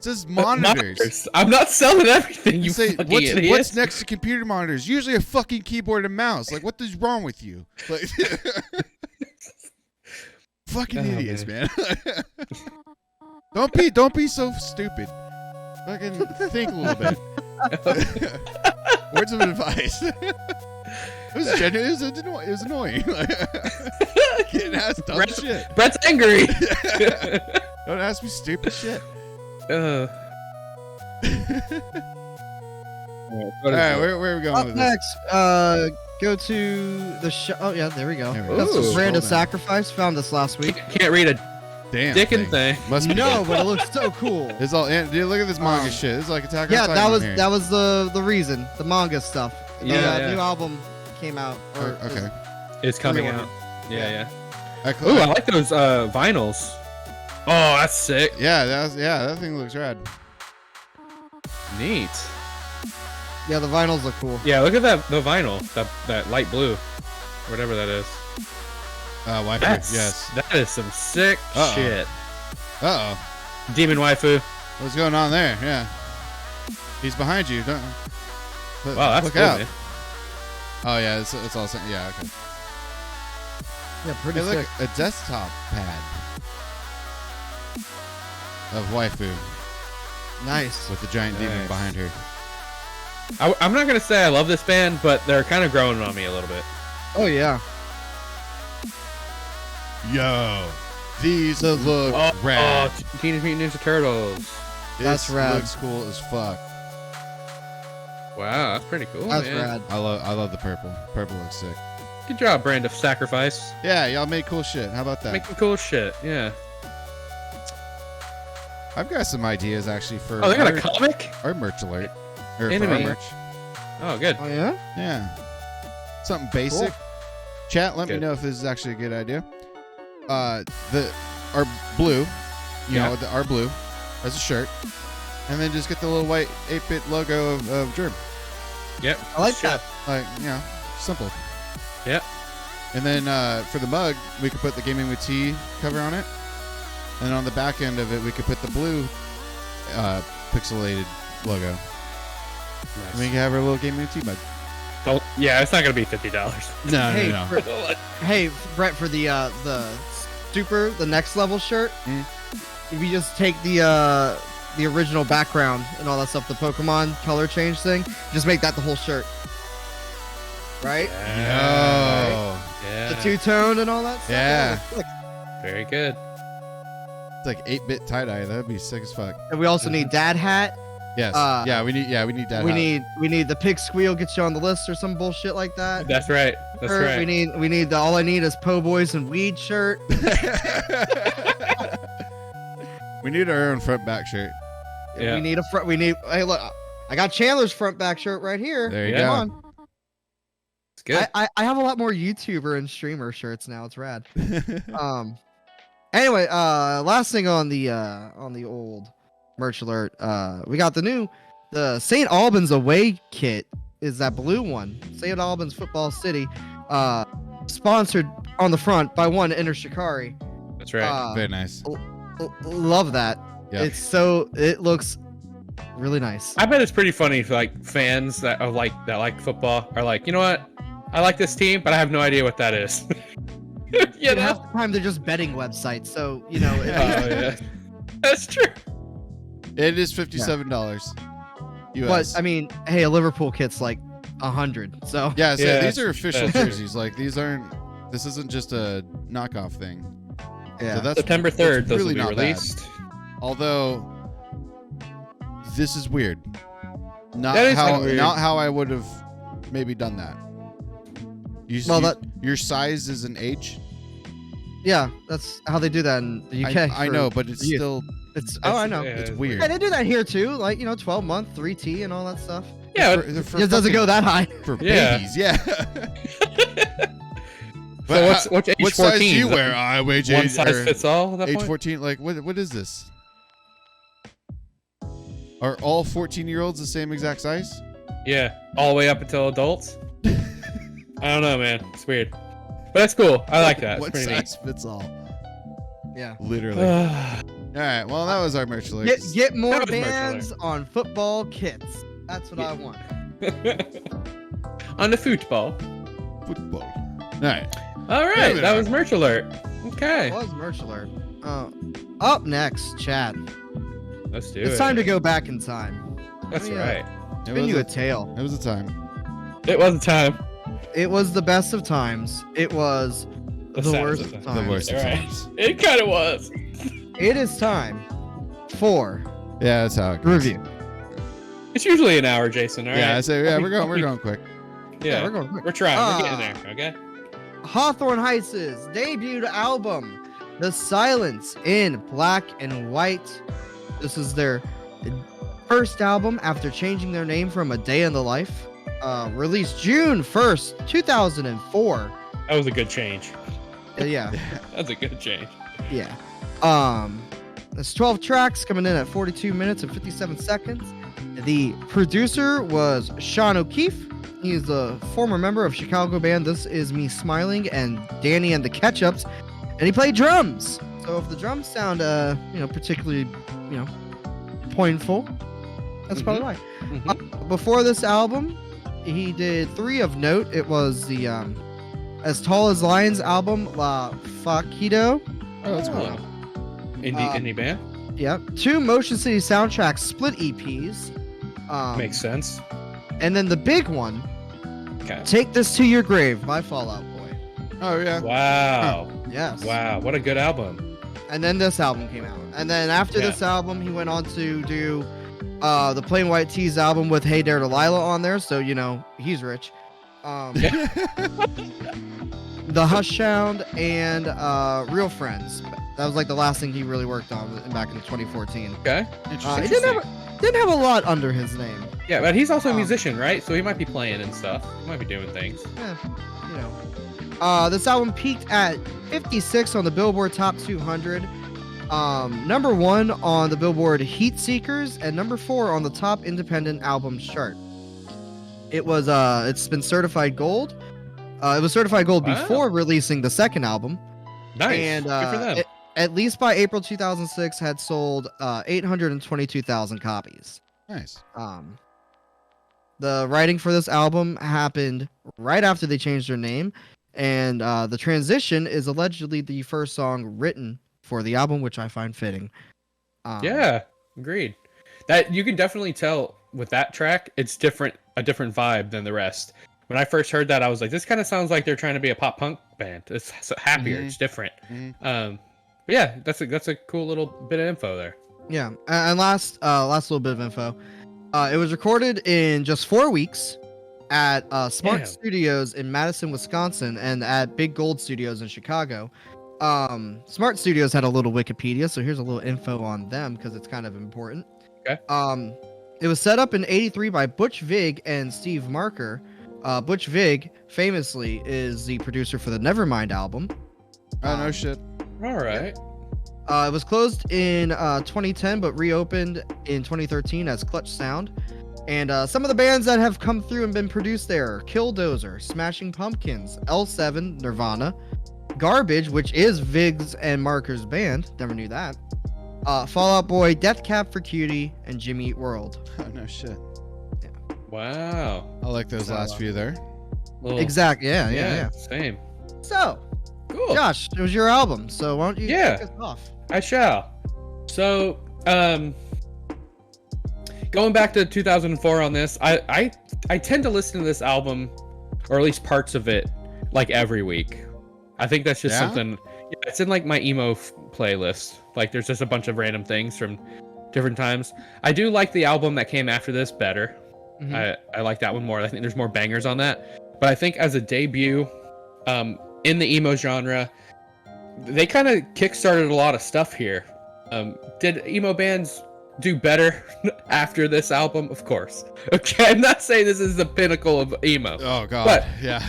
says monitors. I'm not selling everything. You say fucking idiot. what's next to computer monitors? Usually a fucking keyboard and mouse. Like, what is wrong with you? Like, fucking idiots, man. Don't be so stupid. Fucking think a little bit. Words of advice. It was genuine. It was annoying. Getting asked dumb shit. Brett's angry. Don't ask me stupid shit. All right, where are we going Up with next, go to the show. Oh yeah, there we go. There we go. That's Ooh. a brand of Scroll down. sacrifice. Found this last week. Can't read a Damn Dickinson thing. Must be No, good. but it looks so cool. It's all. Dude, look at this manga shit. It's like Attack on Yeah, Titan that was here. that was the reason. The manga stuff. Yeah. New album came out. Or Okay. It's coming Reorder. out. Yeah. I Ooh, I like those vinyls. Oh, that's sick. Yeah, that thing looks rad. Neat. Yeah, the vinyls look cool. Yeah, look at the vinyl. That light blue. Whatever that is. Waifu. That's, Yes. That is some sick Uh-oh. shit. Uh-oh. Demon waifu. What's going on there? Yeah. He's behind you. Don't. Wow, that's look cool, out. man. Oh yeah, it's all. Yeah, okay. Yeah, pretty Hey, look, sick. a desktop pad of waifu Nice. with the giant demon Nice. behind her. I'm not gonna say I love this band, but they're kind of growing on me a little bit. Oh yeah. Yo, these look rad. Oh, Teenage Mutant Ninja Turtles. That's This rad. looks cool as fuck. Wow, that's pretty cool. That's man. rad. I love the purple. Purple looks sick. Good job, Brand of Sacrifice. Yeah, y'all made cool shit. How about that? Making cool shit. Yeah. I've got some ideas actually for Oh, they got a comic. our merch alert. Or for Enemy. our merch. Oh, good. Oh yeah. Yeah. Something basic. Chat, let me Good. know if this is actually a good idea. Our blue, you Yeah. know, our blue as a shirt. And then just get the little white 8-bit logo of Germ. Yep. I like Sure. that. Like, you know, simple. Yep. And then for the mug, we could put the Gaming with T cover on it. And on the back end of it, we could put the blue pixelated logo. And we can have our little Gaming with T mug. Yeah, it's not gonna be $50. No, Hey, no. Hey, Brett, for the super, the next level shirt, if you just take the original background and all that stuff, the Pokemon color change thing, just make that the whole shirt. Right? Yo. Yeah. The two-tone and all that stuff. Yeah. Look. Very good. It's like 8-bit tie-dye. That'd be sick as fuck. And we also need dad hat. Yes. We need that. We need the pig squeal gets you on the list or some bullshit like that. That's right. That's Shirt. right. We need the all I need is Po' Boys and Weed shirt. We need our own front back shirt. Yeah. We need a front. Hey, look, I got Chandler's front back shirt right here. There you Yeah. go. Come on. It's good. I have a lot more YouTuber and streamer shirts now. It's rad. Anyway, last thing on the old merch alert, we got the St. Albans away kit is that blue one. St. Albans Football City, sponsored on the front by one Inner Shikari. That's right. Very nice. Love that. Yep. It looks really nice. I bet it's pretty funny for like fans that like football are like, you know what? I like this team, but I have no idea what that is. you And know? half the time they're just betting websites, so you know. Oh yeah. That's true. It is $57 US. But I mean, hey, a Liverpool kit's like 100. So yeah, so Yeah, these are official that's- jerseys. Like this isn't just a knockoff thing. yeah. So that's September 3rd, those really will be not released. bad. Although this is weird. Not That is how weird. not how I would have maybe done that. Your size is an H. Yeah, that's how they do that in the UK. I know, but it's youth. still I know. Yeah, it's it's weird. Yeah, they do that here too. Like 12-month 3T and all that stuff. Yeah. They're for It doesn't go that high. for Yeah. babies. Yeah. So what's age what 14? size do you wear? I wear One size fits all at that age point? 14. Like what is this? Are all 14-year-olds the same exact size? Yeah, all the way up until adults. I don't know, man. It's weird, but that's cool. I like that. It's What pretty size fits all? Yeah. Literally. neat. All right. Well, that was our merch alerts. Get more That was merch bands on football kits. That's what I want. On the football. Football. All right. All right, that was merch alert. Okay, That was merch alert. Up next, Chad. let's do it. It's time to go back in time. That's Yeah. right. It Spin was you a a, tale. it was a time. It was a time. It was the best of times. It was the saddest worst of of times. times. The worst of All right. times. It kind of was. It is time for Yeah, that's how it goes. review. It's usually an hour, Jason. All right. Yeah, so we're going quick. Yeah, we're going quick. We're trying. We're getting there. Okay. Hawthorne Heights' debut album, The Silence in Black and White. This is their first album after changing their name from A Day in the Life. Released June 1st, 2004. That was a good change. Yeah, That's a good change. yeah. There's 12 tracks coming in at 42 minutes and 57 seconds. The producer was Sean O'Keefe. He's the former member of Chicago band This Is Me Smiling and Dani and the Ketchups, and he played drums. So if the drums sound, particularly, pointful, that's probably why. Mhm. Before this album, he did 3 of note. It was the As Tall as Lions album, La Faquido. Oh, that's cool. Indie band. Yep. 2 Motion City soundtracks split EPs. Makes sense. And then the big one, Okay. Take This to Your Grave by Fall Out Boy. Oh, yeah. Wow. Yes. Wow. What a good album. And then this album came out. And then after Yeah. this album, he went on to do the Plain White Tees album with Hey There Delilah on there. So, he's rich. The Hush Sound and Real Friends. That was like the last thing he really worked on back in 2014. Okay. He Interesting. didn't have a lot under his name. Yeah, but he's also a Um, musician, right? So he might be playing and stuff. He might be doing things. This album peaked at 56 on the Billboard Top 200, number 1 on the Billboard Heat Seekers, and number 4 on the Top Independent Albums chart. It's been certified gold. It was certified gold Wow. before releasing the second album, Nice. and Good for them. at least by April 2006 had sold 822,000 copies. Nice. The writing for this album happened right after they changed their name, and the transition is allegedly the first song written for the album, which I find fitting. Yeah, agreed. That you can definitely tell with that track, it's a different vibe than the rest. When I first heard that, I was like, this kind of sounds like they're trying to be a pop punk band. It's happier, Mhm. it's different. Mhm. But yeah, that's a cool little bit of info there. Yeah, and last little bit of info. It was recorded in just 4 weeks at Smart Damn. Studios in Madison, Wisconsin, and at Big Gold Studios in Chicago. Smart Studios had a little Wikipedia, so here's a little info on them because it's kind of important. Okay. It was set up in '83 by Butch Vig and Steve Marker. Butch Vig famously is the producer for the Nevermind album. Oh, no shit. All right. It was closed in 2010, but reopened in 2013 as Clutch Sound. And some of the bands that have come through and been produced there: Killdozer, Smashing Pumpkins, L7, Nirvana, Garbage, which is Vig's and Marker's band. Never knew that. Fall Out Boy, Death Cab for Cutie, and Jimmy Eat World. Oh, no shit. Wow. I like those last few there. Little- Exactly. Yeah. Same. So, Cool. Josh, it was your album. So why don't you Yeah. kick us off? I shall. So, going back to 2004 on this, I tend to listen to this album, or at least parts of it, like every week. I think that's just Yeah? something. Yeah, it's in like my emo playlist. Like, there's just a bunch of random things from different times. I do like the album that came after this better. Mhm. I like that one more. I think there's more bangers on that. But I think as a debut, in the emo genre, they kind of kickstarted a lot of stuff here. Did emo bands do better after this album? Of course. Okay, I'm not saying this is the pinnacle of emo, Oh, God. But- yeah.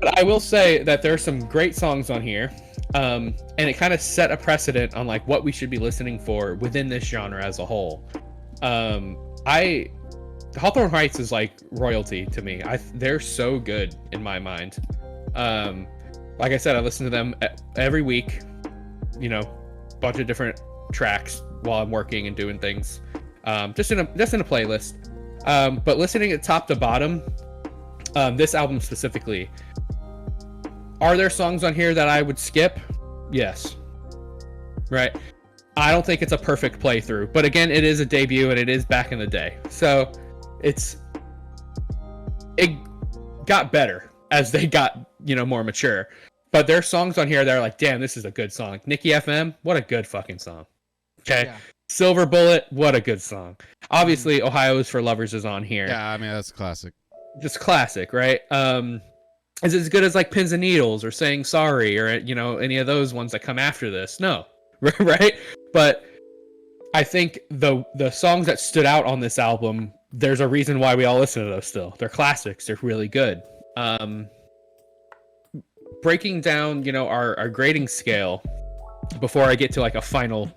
but I will say that there are some great songs on here, and it kind of set a precedent on like what we should be listening for within this genre as a whole. Hawthorne Heights is like royalty to me. They're so good in my mind. Like I said, I listen to them every week. Bunch of different tracks while I'm working and doing things, just in a playlist. But listening it top to bottom, this album specifically, are there songs on here that I would skip? Yes. Right. I don't think it's a perfect playthrough, but again, it is a debut and it is back in the day, so it got better as they got, more mature. But there's songs on here that are like, damn, this is a good song. Nikki FM, what a good fucking song. Okay. Yeah. Silver Bullet, what a good song. Obviously, Ohio is for Lovers is on here. Yeah, I mean, that's classic. Just classic, right? Is it as good as like Pins and Needles or Saying Sorry or, any of those ones that come after this? No. Right? But I think the songs that stood out on this album, there's a reason why we all listen to those still. They're classics. They're really good. Breaking down, our grading scale before I get to like a final,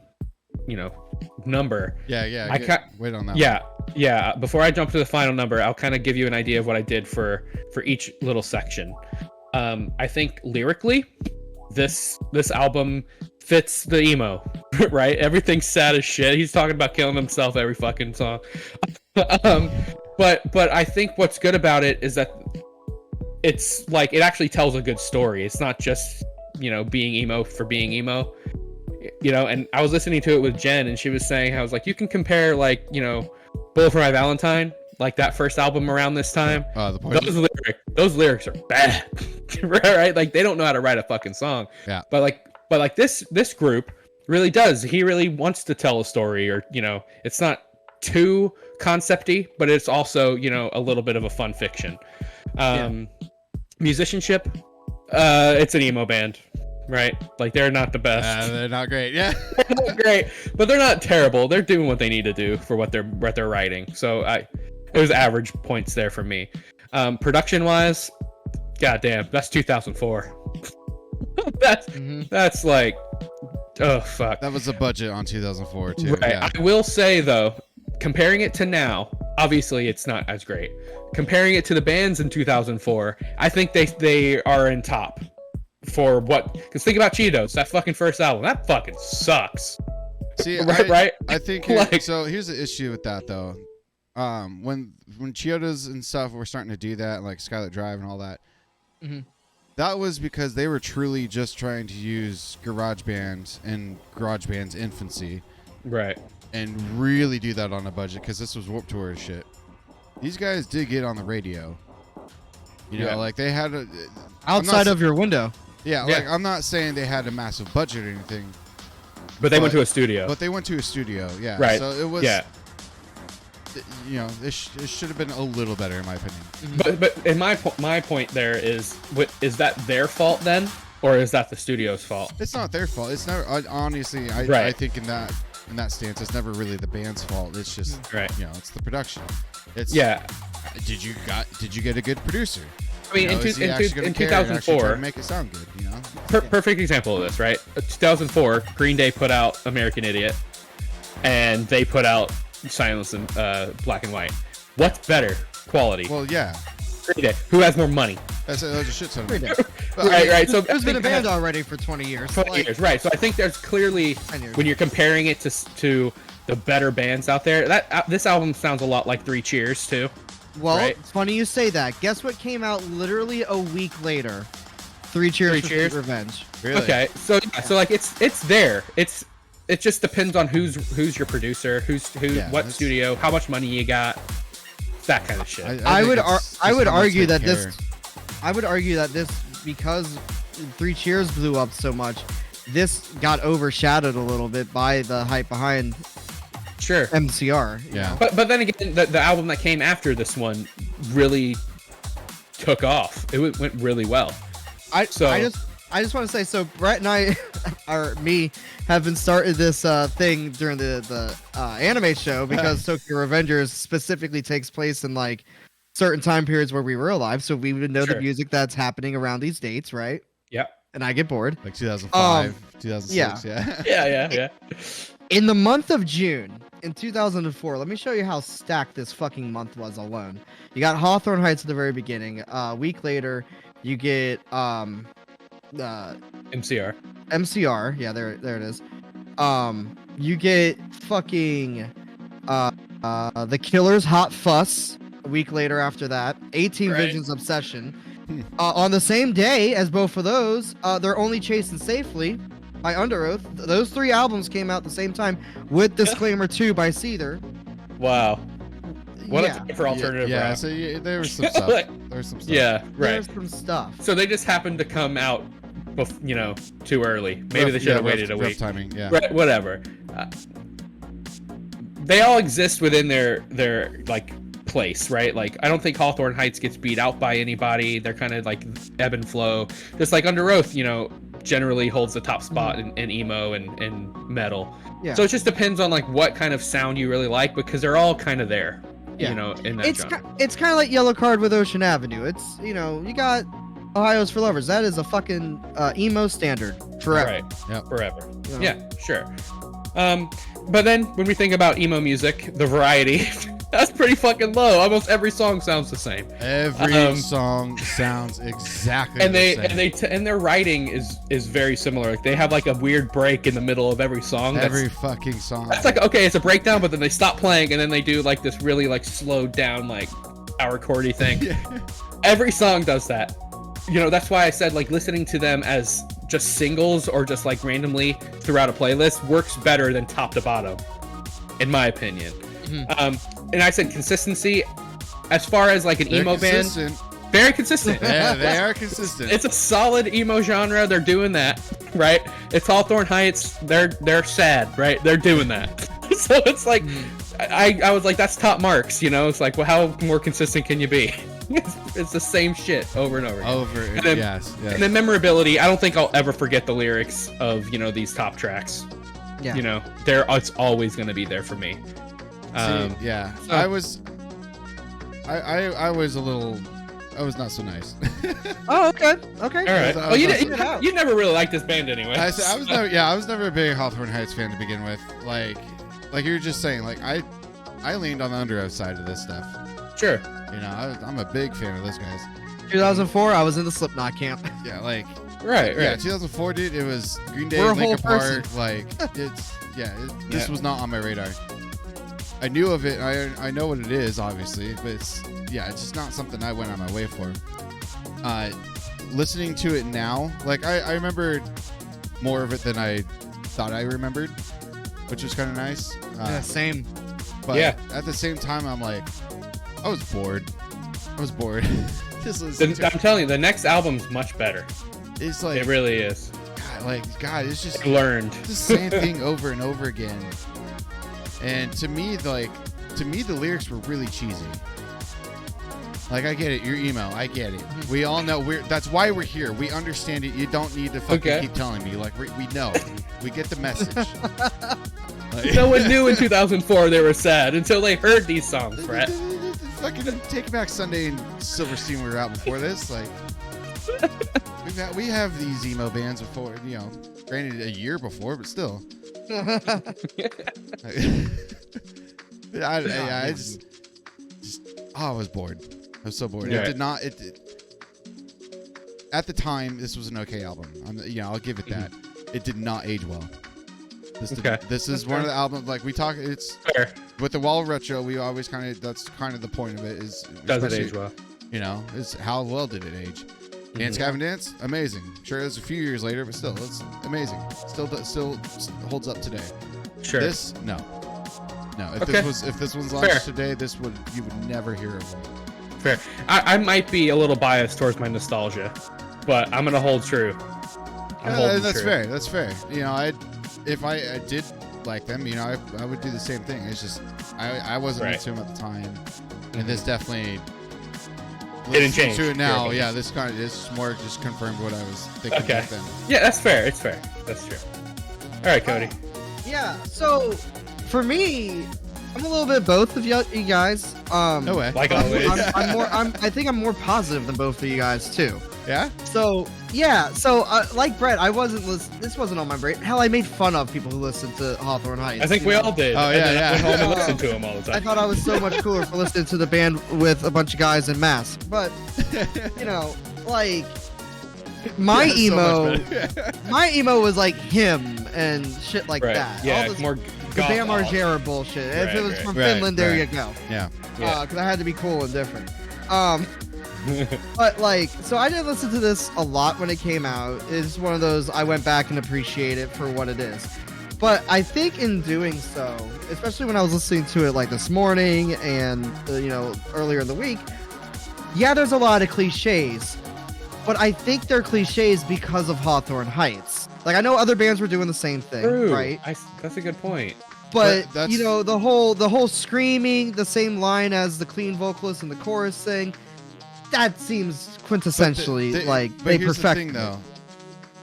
number. Yeah. Wait on that. Yeah. Before I jump to the final number, I'll kind of give you an idea of what I did for each little section. I think lyrically, this album fits the emo, right? Everything's sad as shit. He's talking about killing himself every fucking song. But I think what's good about it is that it's like it actually tells a good story. It's not just being emo for being emo. And I was listening to it with Jen, and she was saying, I was like, you can compare like Bullet for My Valentine, like that first album around this time. Those lyrics are bad. Right? Like they don't know how to write a fucking song. Yeah. But this group really does. He really wants to tell a story, or it's not too concepty, but it's also a little bit of a fun fiction. Musicianship, it's an emo band, right? Like they're not the best. They're not great. Yeah. They're not great, but they're not terrible. They're doing what they need to do for what they're writing. So it was average points there for me. Production wise, goddamn, that's 2004. That's like, oh fuck. That was the budget on 2004 too. Right. Yeah. I will say though, comparing it to now, obviously it's not as great. Comparing it to the bands in 2004, I think they are in top for what. Because think about Cheetos, that fucking first album, that fucking sucks. See, right? I think so. Here's the issue with that though. When Cheetos and stuff were starting to do that, like Scarlet Drive and all that. Mm-hmm. That was because they were truly just trying to use GarageBand and GarageBand's infancy. Right. And really do that on a budget, because this was Warped Tour shit. These guys did get on the radio. Like they had a... Outside of your window. Yeah, like I'm not saying they had a massive budget or anything. But they went to a studio. Yeah. Right. So it was... Yeah. It should have been a little better in my opinion. But in my point there is that their fault then, or is that the studio's fault? It's not their fault. It's never. Honestly, I think in that stance, it's never really the band's fault. It's just it's the production. It's Did you get a good producer? I mean, in 2004, try to make it sound good. Perfect example of this, right? 2004, Green Day put out American Idiot, and they put out Silence and Black and White. What's better quality? Well, yeah. Green Day. Who has more money? That's a shit ton of Green money. Day. Right. So it's been a band already for 20 years. 20 years, right? So I think there's clearly, when you're comparing it to the better bands out there, that this album sounds a lot like 3 Cheers too. Well, it's funny you say that. Guess what came out literally a week later? 3 Cheers. Revenge. Really? Okay. So like it's there. It just depends on who's your producer, what studio, how much money you got, that kind of shit. I would argue that this because 3 Cheers blew up so much, this got overshadowed a little bit by the hype behind MCR. Yeah. But then again, the album that came after this one really took off. It went really well. I just want to say, so Brett and I, have been started this thing during the anime show, because Tokyo Revengers specifically takes place in like certain time periods where we were alive, so we would know the music that's happening around these dates, right? Yep. And I get bored. Like 2005, 2006, Yeah. In the month of June in 2004, let me show you how stacked this fucking month was alone. You got Hawthorne Heights at the very beginning. A week later, you get MCR. Yeah, there it is. You get fucking The Killer's Hot Fuss a week later after that. 18 Right. Visions Obsession. On the same day as both of those, They're Only Chasing Safely by Under Oath. Those 3 albums came out at the same time with Disclaimer 2 by Seether. Wow. What Yeah. a time for alternative Yeah, rap. so there was some stuff. There was some stuff. Yeah, right. There's some stuff. So they just happened to come out, too early. Maybe they should have waited a rough week. timing, yeah. Right, whatever. They all exist within their like place, right? Like I don't think Hawthorne Heights gets beat out by anybody. They're kind of like ebb and flow. Just like Under Oath, generally holds the top spot in emo and metal. Yeah. So it just depends on like what kind of sound you really like, because they're all kind of there. Yeah. In that genre. It's kind of like Yellow Card with Ocean Avenue. It's you got Ohio's for Lovers. That is a fucking emo standard forever. Right. Yep. Forever. You know? Yeah, sure. But then when we think about emo music, the variety, that's pretty fucking low. Almost every song sounds the same. Every song sounds exactly the same. And their writing is very similar. Like they have like a weird break in the middle of every song. Every fucking song. That's like, okay, it's a breakdown, but then they stop playing and then they do like this really like slowed down like power chordy thing. Yeah. Every song does that. That's why I said like listening to them as just singles or just like randomly throughout a playlist works better than top to bottom, in my opinion. Mm-hmm. And I said consistency, as far as like an emo band, very consistent. Yeah, they are consistent. It's a solid emo genre. They're doing that, right? It's Hawthorne Heights. They're sad, right? They're doing that. So it's like, I was like, that's top marks. It's like, well, how more consistent can you be? It's the same shit over and over. And then, yes. And then memorability. I don't think I'll ever forget the lyrics of these top tracks. Yeah. It's always gonna be there for me. Yeah. so- I was not so nice. Oh, okay. Okay. All right. I Well, was you never really liked this band anyway. I was never a big Hawthorne Heights fan to begin with. Like you were just saying, like I leaned on the Under Oath side of this stuff. Sure. I'm a big fan of those guys. 2004, I was in the Slipknot camp. Yeah, like Right. yeah, 2004, dude. It was Green Day, We're a Linkin whole Park. Like this was not on my radar. I knew of it. I know what it is, obviously, but it's just not something I went on my way for. Listening to it now, like I remember more of it than I thought I remembered, which was kind of nice. Yeah, same. But Yeah. at the same time, I'm like, I was bored. Just listening to I'm telling you, the next album's much better. it's like It really is. God, it's just I learned. the same thing over and over again. And to me, the lyrics were really cheesy. Like, I get it. You're emo. I get it. We all know. That's why we're here. We understand it. You don't need to fucking keep telling me. Like, we know. We get the message. No one knew in 2004 they were sad until they heard these songs, Brett. Fucking Take Back Sunday and Silverstein were out before this. Like, we have these emo bands before, granted a year before, but still. I was bored. I was so bored. Yeah. It did not. At the time, this was an okay album. I'll give it that. It did not age well. This is one of the albums, like we talk. It's Fair. with the wall retro. We always that's kind of the point of it. Is Does it age well? Is how well did it age? Dance Gavin Dance, amazing. Sure, it was a few years later, but still, it's amazing. Still holds up today. Sure. This, no. If this one's Fair. launched today, you would never hear of it. Fair. I might be a little biased towards my nostalgia, but I'm gonna hold true. That's fair. That's fair. If I did like them, I would do the same thing. It's just I wasn't into them at the time, and this definitely. Didn't change. To it now, yeah. This more just confirmed what I was thinking back then. Yeah, that's fair. It's fair. That's true. All right, Cody. Yeah. So, for me, I'm a little bit both of you guys. No way. Like always. I think I'm more positive than both of you guys too. Yeah. So yeah. So like Brett, this wasn't on my brain. Hell, I made fun of people who listen to Hawthorne Heights. I think we all did. Oh, yeah, yeah. I went home and listened to him all the I time. thought I was so much cooler for listening to the band with a bunch of guys in masks. But, like, my Yeah, so emo, much better. my emo was like him and shit like Right. that. Yeah, All this, more the goth Bam off. Margera bullshit. If Right, it was right. from Right, Finland, there right. you go. Yeah. Yeah. Because I had to be cool and different. But like, so I did listen to this a lot when it came out. It's one of those I went back and appreciate it for what it is. But I think in doing so, especially when I was listening to it like this morning and earlier in the week, yeah, there's a lot of cliches, but I think they're cliches because of Hawthorne Heights. Like I know other bands were doing the same thing, True. right? That's a good point. But But that's- the whole screaming the same line as the clean vocalist in the chorus thing, that seems quintessentially like but they here's the perfected thing, it. though.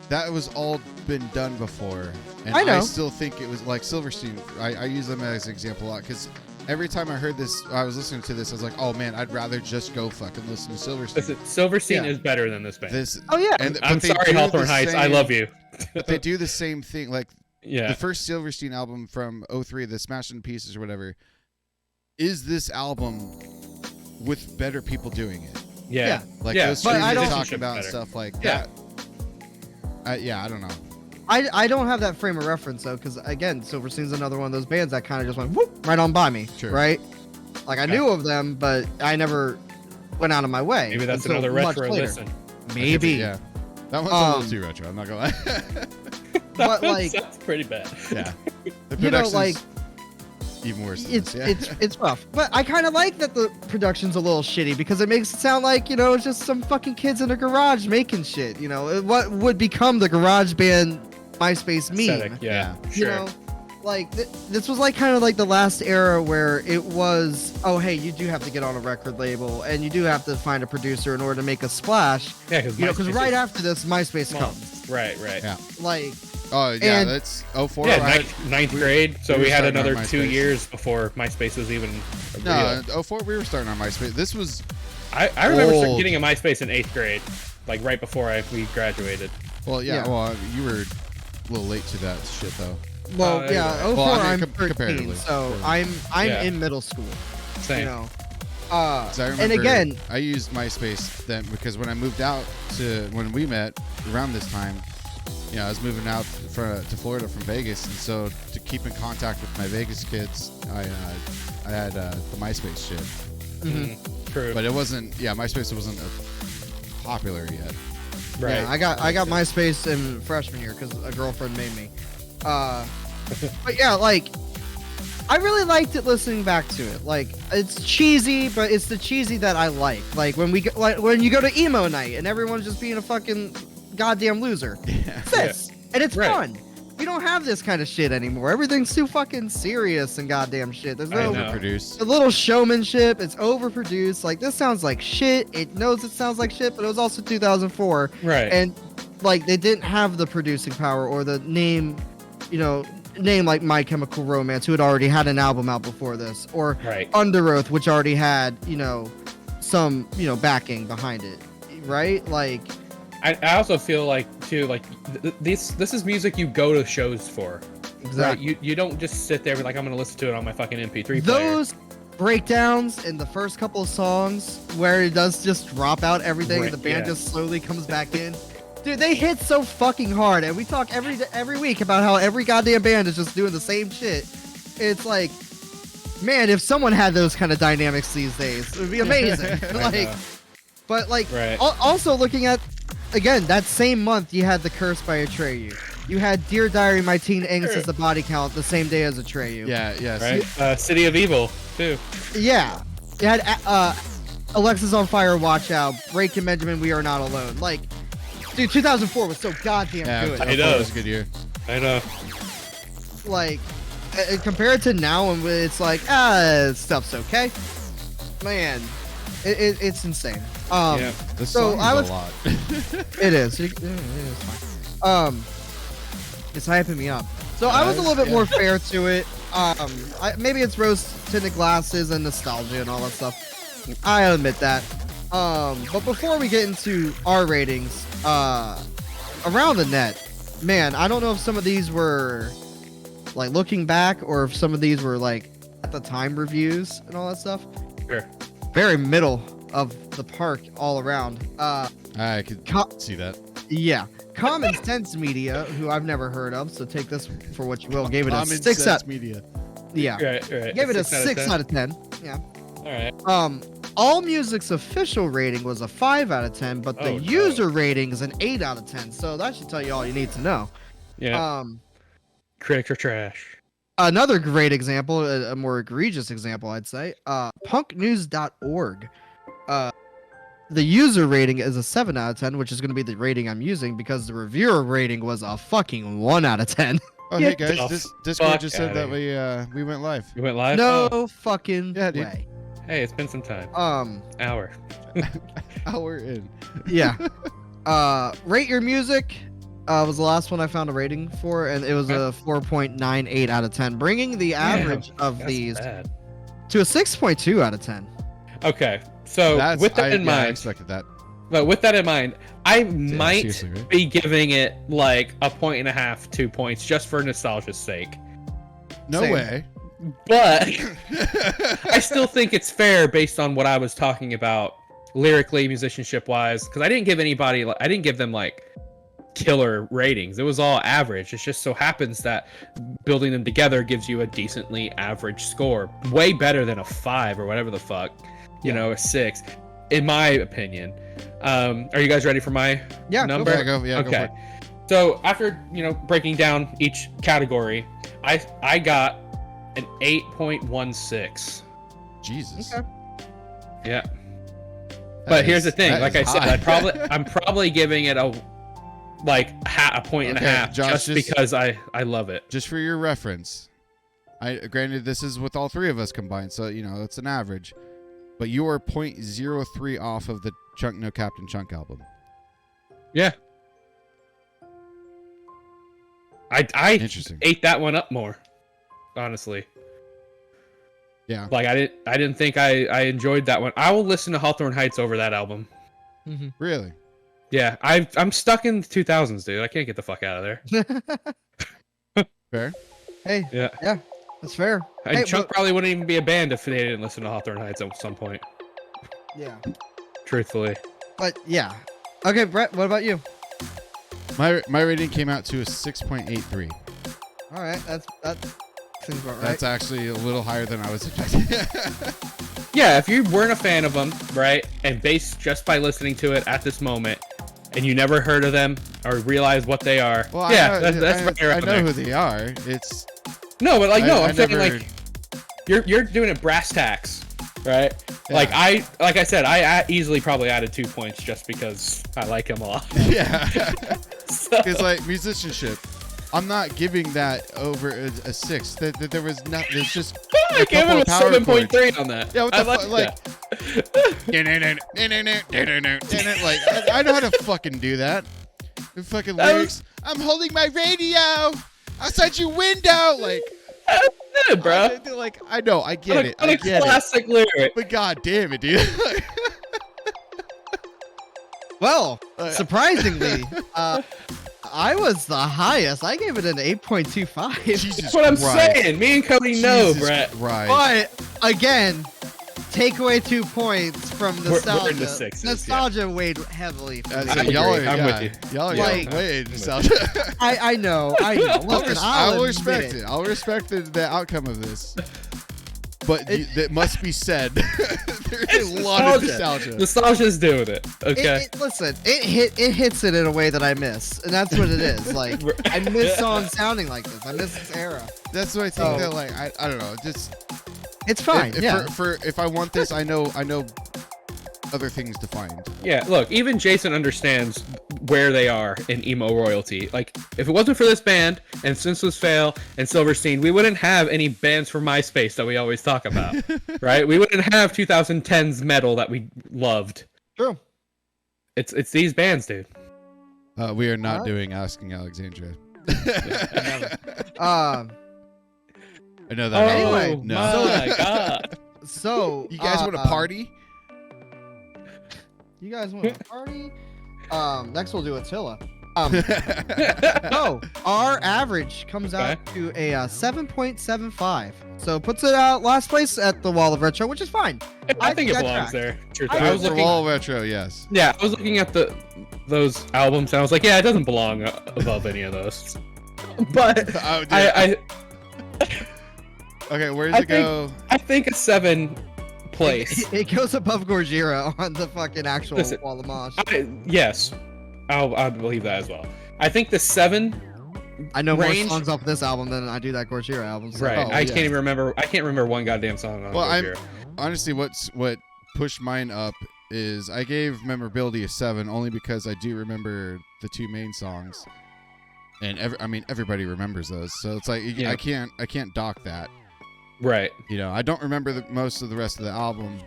That was all been done before, and I know. still think it was like Silverstein. I use them as an example a lot because every time I heard this, I was listening to this, I was like, oh man, I'd rather just go fucking listen to Silverstein. Listen, Silverstein Yeah. is better than this band. This, Oh yeah, and I'm but they sorry, do the Hawthorne Heights. I same- love you. But they do the same thing. Like Yeah. the first Silverstein album from 03, the Smashed in Pieces or whatever, is this album with better people doing it. Yeah. Like Yeah, those but streams I you're don't- talking about and better. stuff like Yeah. that. Yeah, I don't know. I don't have that frame of reference though, because again, Silverstein's another one of those bands that kind of just went whoop right on by me, Sure. right? Like I knew of them, but I never went out of my way. Maybe that's until another much retro later. listen. Maybe. Yeah. That one's a little Um, too retro. I'm not gonna lie. But like, That's pretty bad. Yeah. The you know, production's like even worse than it's this. Yeah. it's rough. But I kind of like that the production's a little shitty because it makes it sound like it's just some fucking kids in a garage making shit. What would become the garage band MySpace meme. Aesthetic, yeah. You Sure. know, like this was like kind of like the last era where it was, oh hey, you do have to get on a record label and you do have to find a producer in order to make a splash. Yeah, Because right after this, MySpace Come on. comes. Right. Yeah. Like, Oh yeah, and- that's 04. Yeah, I had- ninth grade. So we we were had starting our another 2 MySpace. years before MySpace was even real. no, 04 we were starting on MySpace. This was I remember old. getting a MySpace in 8th grade, like right before we graduated. well, yeah, Yeah. well, you were a little late to that shit though. well, yeah. yeah, 04, Well, I mean, I'm comparatively. 13, so Sure. I'm Yeah. in middle school. Same. So I remember, And again, I used MySpace then because when I moved out when we met around this time, I was moving out to Florida from Vegas, and so to keep in contact with my Vegas kids, I had the MySpace shit, mhm. True. but it wasn't. Yeah, MySpace wasn't popular yet. right. Yeah, I got MySpace in freshman year because a girlfriend made me. But yeah, like I really liked it listening back to it. Like it's cheesy, but it's the cheesy that I like. Like when when you go to emo night and everyone's just being a fucking goddamn loser. It's this, and it's Right. fun. We don't have this kind of shit anymore. Everything's too fucking serious and goddamn shit. There's I no know. Overproduced. a little showmanship. It's overproduced. Like this sounds like shit. It knows it sounds like shit, but it was also 2004, Right. and like they didn't have the producing power or the name like My Chemical Romance, who had already had an album out before this, or right. Underoath, which already had some backing behind it, right? Like I also feel like too, like this is music you go to shows for. Right? You don't just sit there and be like, I'm gonna listen to it on my fucking MP3 player. Those breakdowns in the first couple of songs where it does just drop out everything Right, and the band yeah. just slowly comes back in. Dude, they hit so fucking hard, and we talk every week about how every goddamn band is just doing the same shit. It's like, man, if someone had those kind of dynamics these days, it would be amazing. like, know. but like, Right. also looking at, again, that same month you had The Curse by Atreyu. You had Dear Diary, My Teen Angst as the body count the same day as Atreyu. Yeah, yes. Right. City of Evil too. Yeah. You had Alexis on Fire, Watch Out, Breaking Benjamin, We Are Not Alone. Like, dude, 2004 was so goddamn Yeah, good. I know. it was a good year. I know. Like, compared to now, when it's like, stuff's okay. Man, it's insane. Yeah. The So song I is was- a lot. It is. It is fine. It's hyping me up. So I was a little bit Yeah. more fair to it. Maybe it's rose-tinted glasses and nostalgia and all that stuff. I admit that. But before we get into our ratings, around the net, man, I don't know if some of these were like looking back or if some of these were like at the time reviews and all that stuff. Sure. Very middle of the park all around. I could Co- see that. Yeah. Common Sense Media, who I've never heard of, so take this for what you will, gave it a Common 6 Sense out. Media. Yeah. Right. Gave it a 6 out of 10. Yeah. All right. AllMusic's official rating was a 5 out of 10, but the Oh, no. user rating is an 8 out of 10. So that should tell you all you need to know. Yeah. Critics are trash. Another great example, a more egregious example, I'd say, punknews.org. The user rating is a 7 out of 10, which is going to be the rating I'm using because the reviewer rating was a fucking 1 out of 10. Oh, Get hey guys, the this Discord fuck just said outta that we went live. You went live? No Oh. fucking Yeah, dude. way. Hey, it's been some time. Hour. Hour in. Yeah. Rate Your Music was the last one I found a rating for, and it was a 4.98 out of 10, bringing the average of That's these bad. to a 6.2 out of 10. Okay, so with that in I mind, expected that. but with that in mind, I Yeah, might seriously, right? be giving it like a 1.5, 2 points just for nostalgia's sake. No Same. way. But I still think it's fair based on what I was talking about lyrically, musicianship wise, because I didn't give them like killer ratings. It was all average. It just so happens that building them together gives you a decently average score, way better than a 5 or whatever the fuck, you know, a 6, in my opinion. Are you guys ready for my number? Go for Okay. it. So after breaking down each category, I got an 8.16. Jesus. Okay. Yeah. That But here's the is- thing, that like is I said, high. I'm probably giving it a point and a Okay, half Josh, just because I love it. Just for your reference, granted this is with all three of us combined, so it's an average, but you are 0.03 off of the Chunk No Captain Chunk album. Yeah. I Interesting. ate that one up more, honestly. Yeah. Like I didn't think I enjoyed that one. I will listen to Hawthorne Heights over that album. Really? Yeah, I'm stuck in the 2000s, dude. I can't get the fuck out of there. Fair. Hey, Yeah. that's fair. And Hey, Chunk probably wouldn't even be a band if they didn't listen to Hawthorne Heights at some point. Yeah. Truthfully. But yeah. Okay, Brett, what about you? My rating came out to a 6.83. All right, that seems about right. That's actually a little higher than I was expecting. Yeah, if you weren't a fan of them, right, and based just by listening to it at this moment, and you never heard of them or realize what they are, Well, yeah, I that's right I up know there. who they are. It's No, but like, no, I I'm saying never- like, you're doing it brass tacks, right? Yeah. Like I said, I easily probably added 2 points just because I like him a lot. yeah. So, Because like musicianship, I'm not giving that over a 6. There was not. There's just I gave him a power 7.3 on that. Yeah, what I the like fuck? Like, that. like I know how to fucking do that. The fucking That lyrics. I'm holding my radio outside your window. Like, That's good, bro. like I know, I get it. What I a get it. classic lyric. But god damn it, dude. Well, surprisingly, I was the highest. I gave it an 8.25. Jesus That's what I'm Christ. saying. Me and Cody know, Jesus Brett. Christ. But again, take away 2 points from We're nostalgia. in the sixes, Nostalgia weighed heavily. For me. So I y'all are, agree. I'm yeah, with y'all are Like- way nostalgia. I know. Listen, I will admit respect it. I'll respect the outcome of this. But that must be said. There's a lot of nostalgia. Nostalgia's doing it. Okay. Listen, it hits it in a way that I miss, and that's what it is. Like I miss songs sounding like this. I miss this era. That's what I think. So- That like I don't know. Just It's fine. Yeah. if I want this, I know other things to find. Yeah, look, even Jason understands where they are in emo royalty. Like, if it wasn't for this band and Senseless Fail and Silverstein, we wouldn't have any bands from MySpace that we always talk about, right? We wouldn't have 2010's metal that we loved. True. It's these bands, dude. We are not Alright. doing Asking Alexandria. Um. I know that. Anyway, oh no. my god. So You guys want to party? You guys want to party? Next we'll do Attila. So our average comes out to a 7.75. So it puts it out last place at the Wall of Retro, which is fine. I think it that belongs tracks. there. Truth. I I was For looking. Wall Retro, yes. Yeah, I was looking at those albums and I was like, yeah, it doesn't belong above any of those. But Oh, dude. I Okay, where does I it go? I think a 7 place. It goes above Gojira on the fucking actual Listen, Wall of Mosh. Yes, I'll believe that as well. I think the 7. I know range- more songs off this album than I do that Gojira album. So. Right. Oh, I yeah. can't even remember. I can't remember one goddamn song on Well, Gojira. Honestly, what pushed mine up is I gave memorability a 7 only because I do remember the 2 main songs, and everybody remembers those. So it's like Yeah. I can't dock that. Right. You know, I don't remember most of the rest of the album.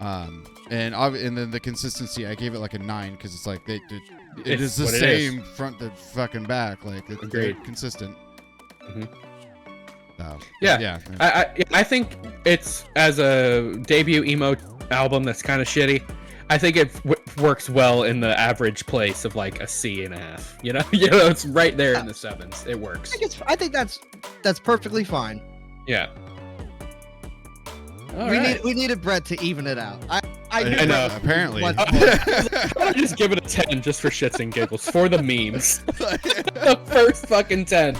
And then the consistency, I gave it like a 9 because it's like it It's is the what it same front to fucking back, like they're Agreed. consistent. Mhm. So, Yeah. yeah. I think it's, as a debut emo album that's kind of shitty, I think it works well in the average place of like a C.5. You know, it's right there in the 7s. It works. I think that's perfectly fine. Yeah. All we right. needed Brett to even it out. I know. Apparently. What- I'll just give it a 10 just for shits and giggles for the memes. The first fucking 10.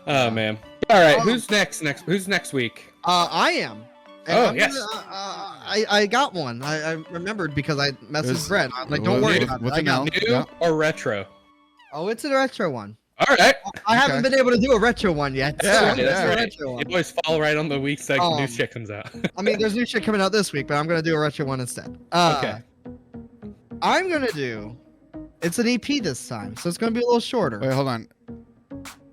Oh man. All right. Who's next? Who's next week? I am. And Oh, I'm yes. I got one. I remembered because I messaged It's- Brett. I'm like, don't worry about it. What's I an got L? it. New Yeah. or retro? Oh, it's a retro one. All right. I haven't Okay. been able to do a retro one yet. Yeah, so yeah, I'm gonna that's do a right. retro You one. always fall right on the weeks that new Um, shit comes out. I mean, there's new shit coming out this week, but I'm gonna do a retro one instead. Okay. I'm gonna do. It's an EP this time, so it's gonna be a little shorter. Wait, hold on.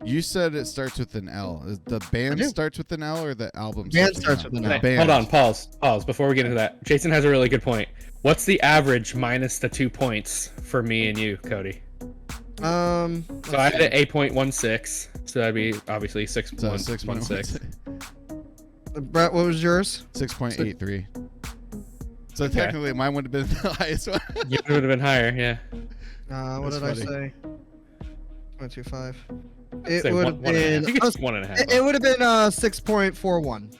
You said it starts with an L. Is the band do. starts with an L or the album? Band starts with an L. Band. Hold on. Pause. Before we get into that, Jason has a really good point. What's the average minus the 2 points for me and you, Cody? So I had an 8.16, so that'd be obviously 6.16. Brett, what was yours? 6.83. So Okay. technically, mine would have been the highest one. You would have been higher, yeah. What That's did funny. I say? 0.25. Say It would have one and a half. been. You get 1.5. It would have been 6.41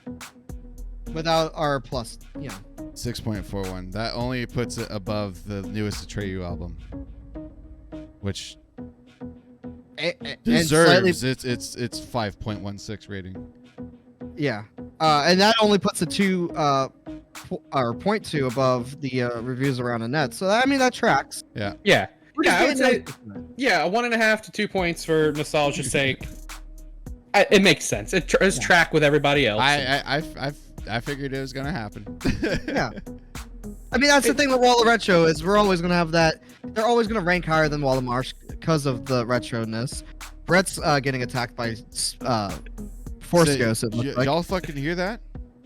without our plus. You know. 6.41. That only puts it above the newest Atreyu album, which And slightly, deserves its 5.16 rating. yeah. And that only puts a 2 or 0.2 above the reviews around the net. So I mean that tracks. Yeah. We're Yeah, I just would getting say, nice. yeah, 1.5 to 2 points for nostalgia's sake. It makes sense. It's track with everybody else. I figured it was gonna happen. Yeah. I mean, that's the thing with Wall of Retro is we're always gonna have that. They're always gonna rank higher than Wall of Marsh because of the retroness. Brett's getting attacked by Force Ghost. It looks like. Y'all fucking hear that?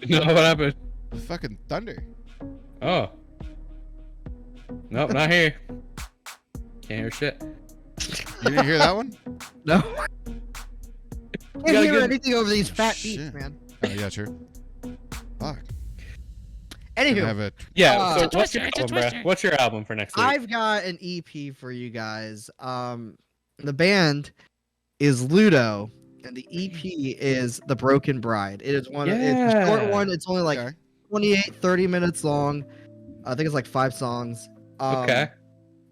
No, what happened? The fucking thunder. Oh. Nope, not here. Can't hear shit. You didn't hear that one? No. gotta Can't hear give- anything over these fat Shit. beats, man. Oh yeah, true. Fuck. Anywho, Have a Yeah, so It's what's your album, bro? What's your album for next week? I've got an EP for you guys. The band is Ludo, and the EP is The Broken Bride. It is one. It's a short Yeah. one. It's only like Okay. 28, 30 minutes long. I think it's like 5 songs. Okay.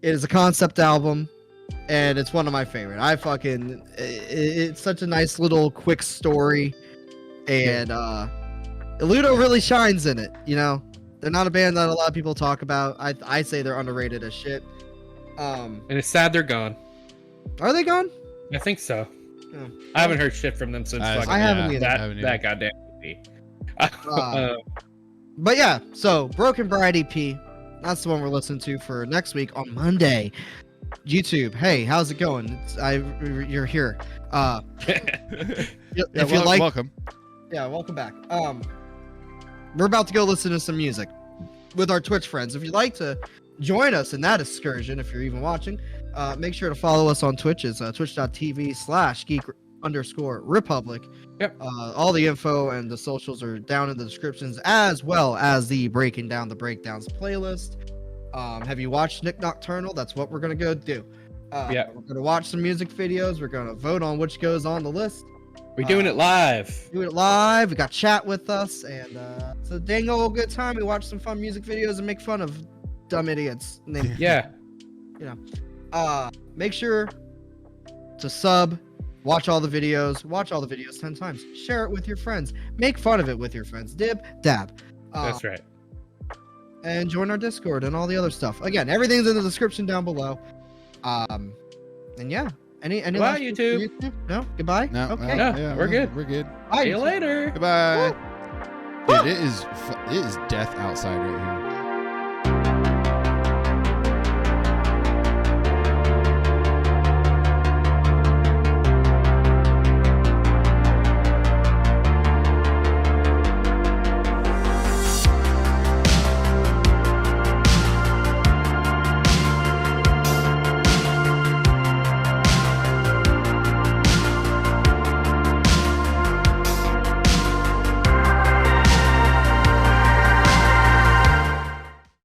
It is a concept album, and it's one of my favorite. It's such a nice little quick story, and Ludo really shines in it. You know, they're not a band that a lot of people talk about. I say they're underrated as shit. And it's sad they're gone. Are they gone? I think so. Yeah. I haven't heard shit from them since fucking I haven't either. that goddamn EP. But yeah, so Broken Bride EP. That's the one we're listening to for next week on Monday. YouTube, hey, how's it going? You're here. If you like, welcome. yeah, welcome back. We're about to go listen to some music with our Twitch friends. If you'd like to join us in that excursion, if you're even watching, make sure to follow us on Twitch. It's twitch.tv/geek_republic. Yep. All the info and the socials are down in the descriptions, as well as the Breaking Down the Breakdowns playlist. Have you watched Nick Nocturnal? That's what we're gonna go do. Yeah. We're gonna watch some music videos. We're gonna vote on which goes on the list. We're doing it live. We got chat with us, and it's a dang old good time. We watch some fun music videos and make fun of dumb idiots. Yeah. Make sure to sub, watch all the videos 10 times, share it with your friends, make fun of it with your friends, dib, dab. That's right. And join our Discord and all the other stuff. Again, everything's in the description down below. And yeah. Any Bye, last YouTube. No? Goodbye? No, Okay. No, we're good. We're good. Bye, See you YouTube. later. Goodbye. Dude, it is death outside right here.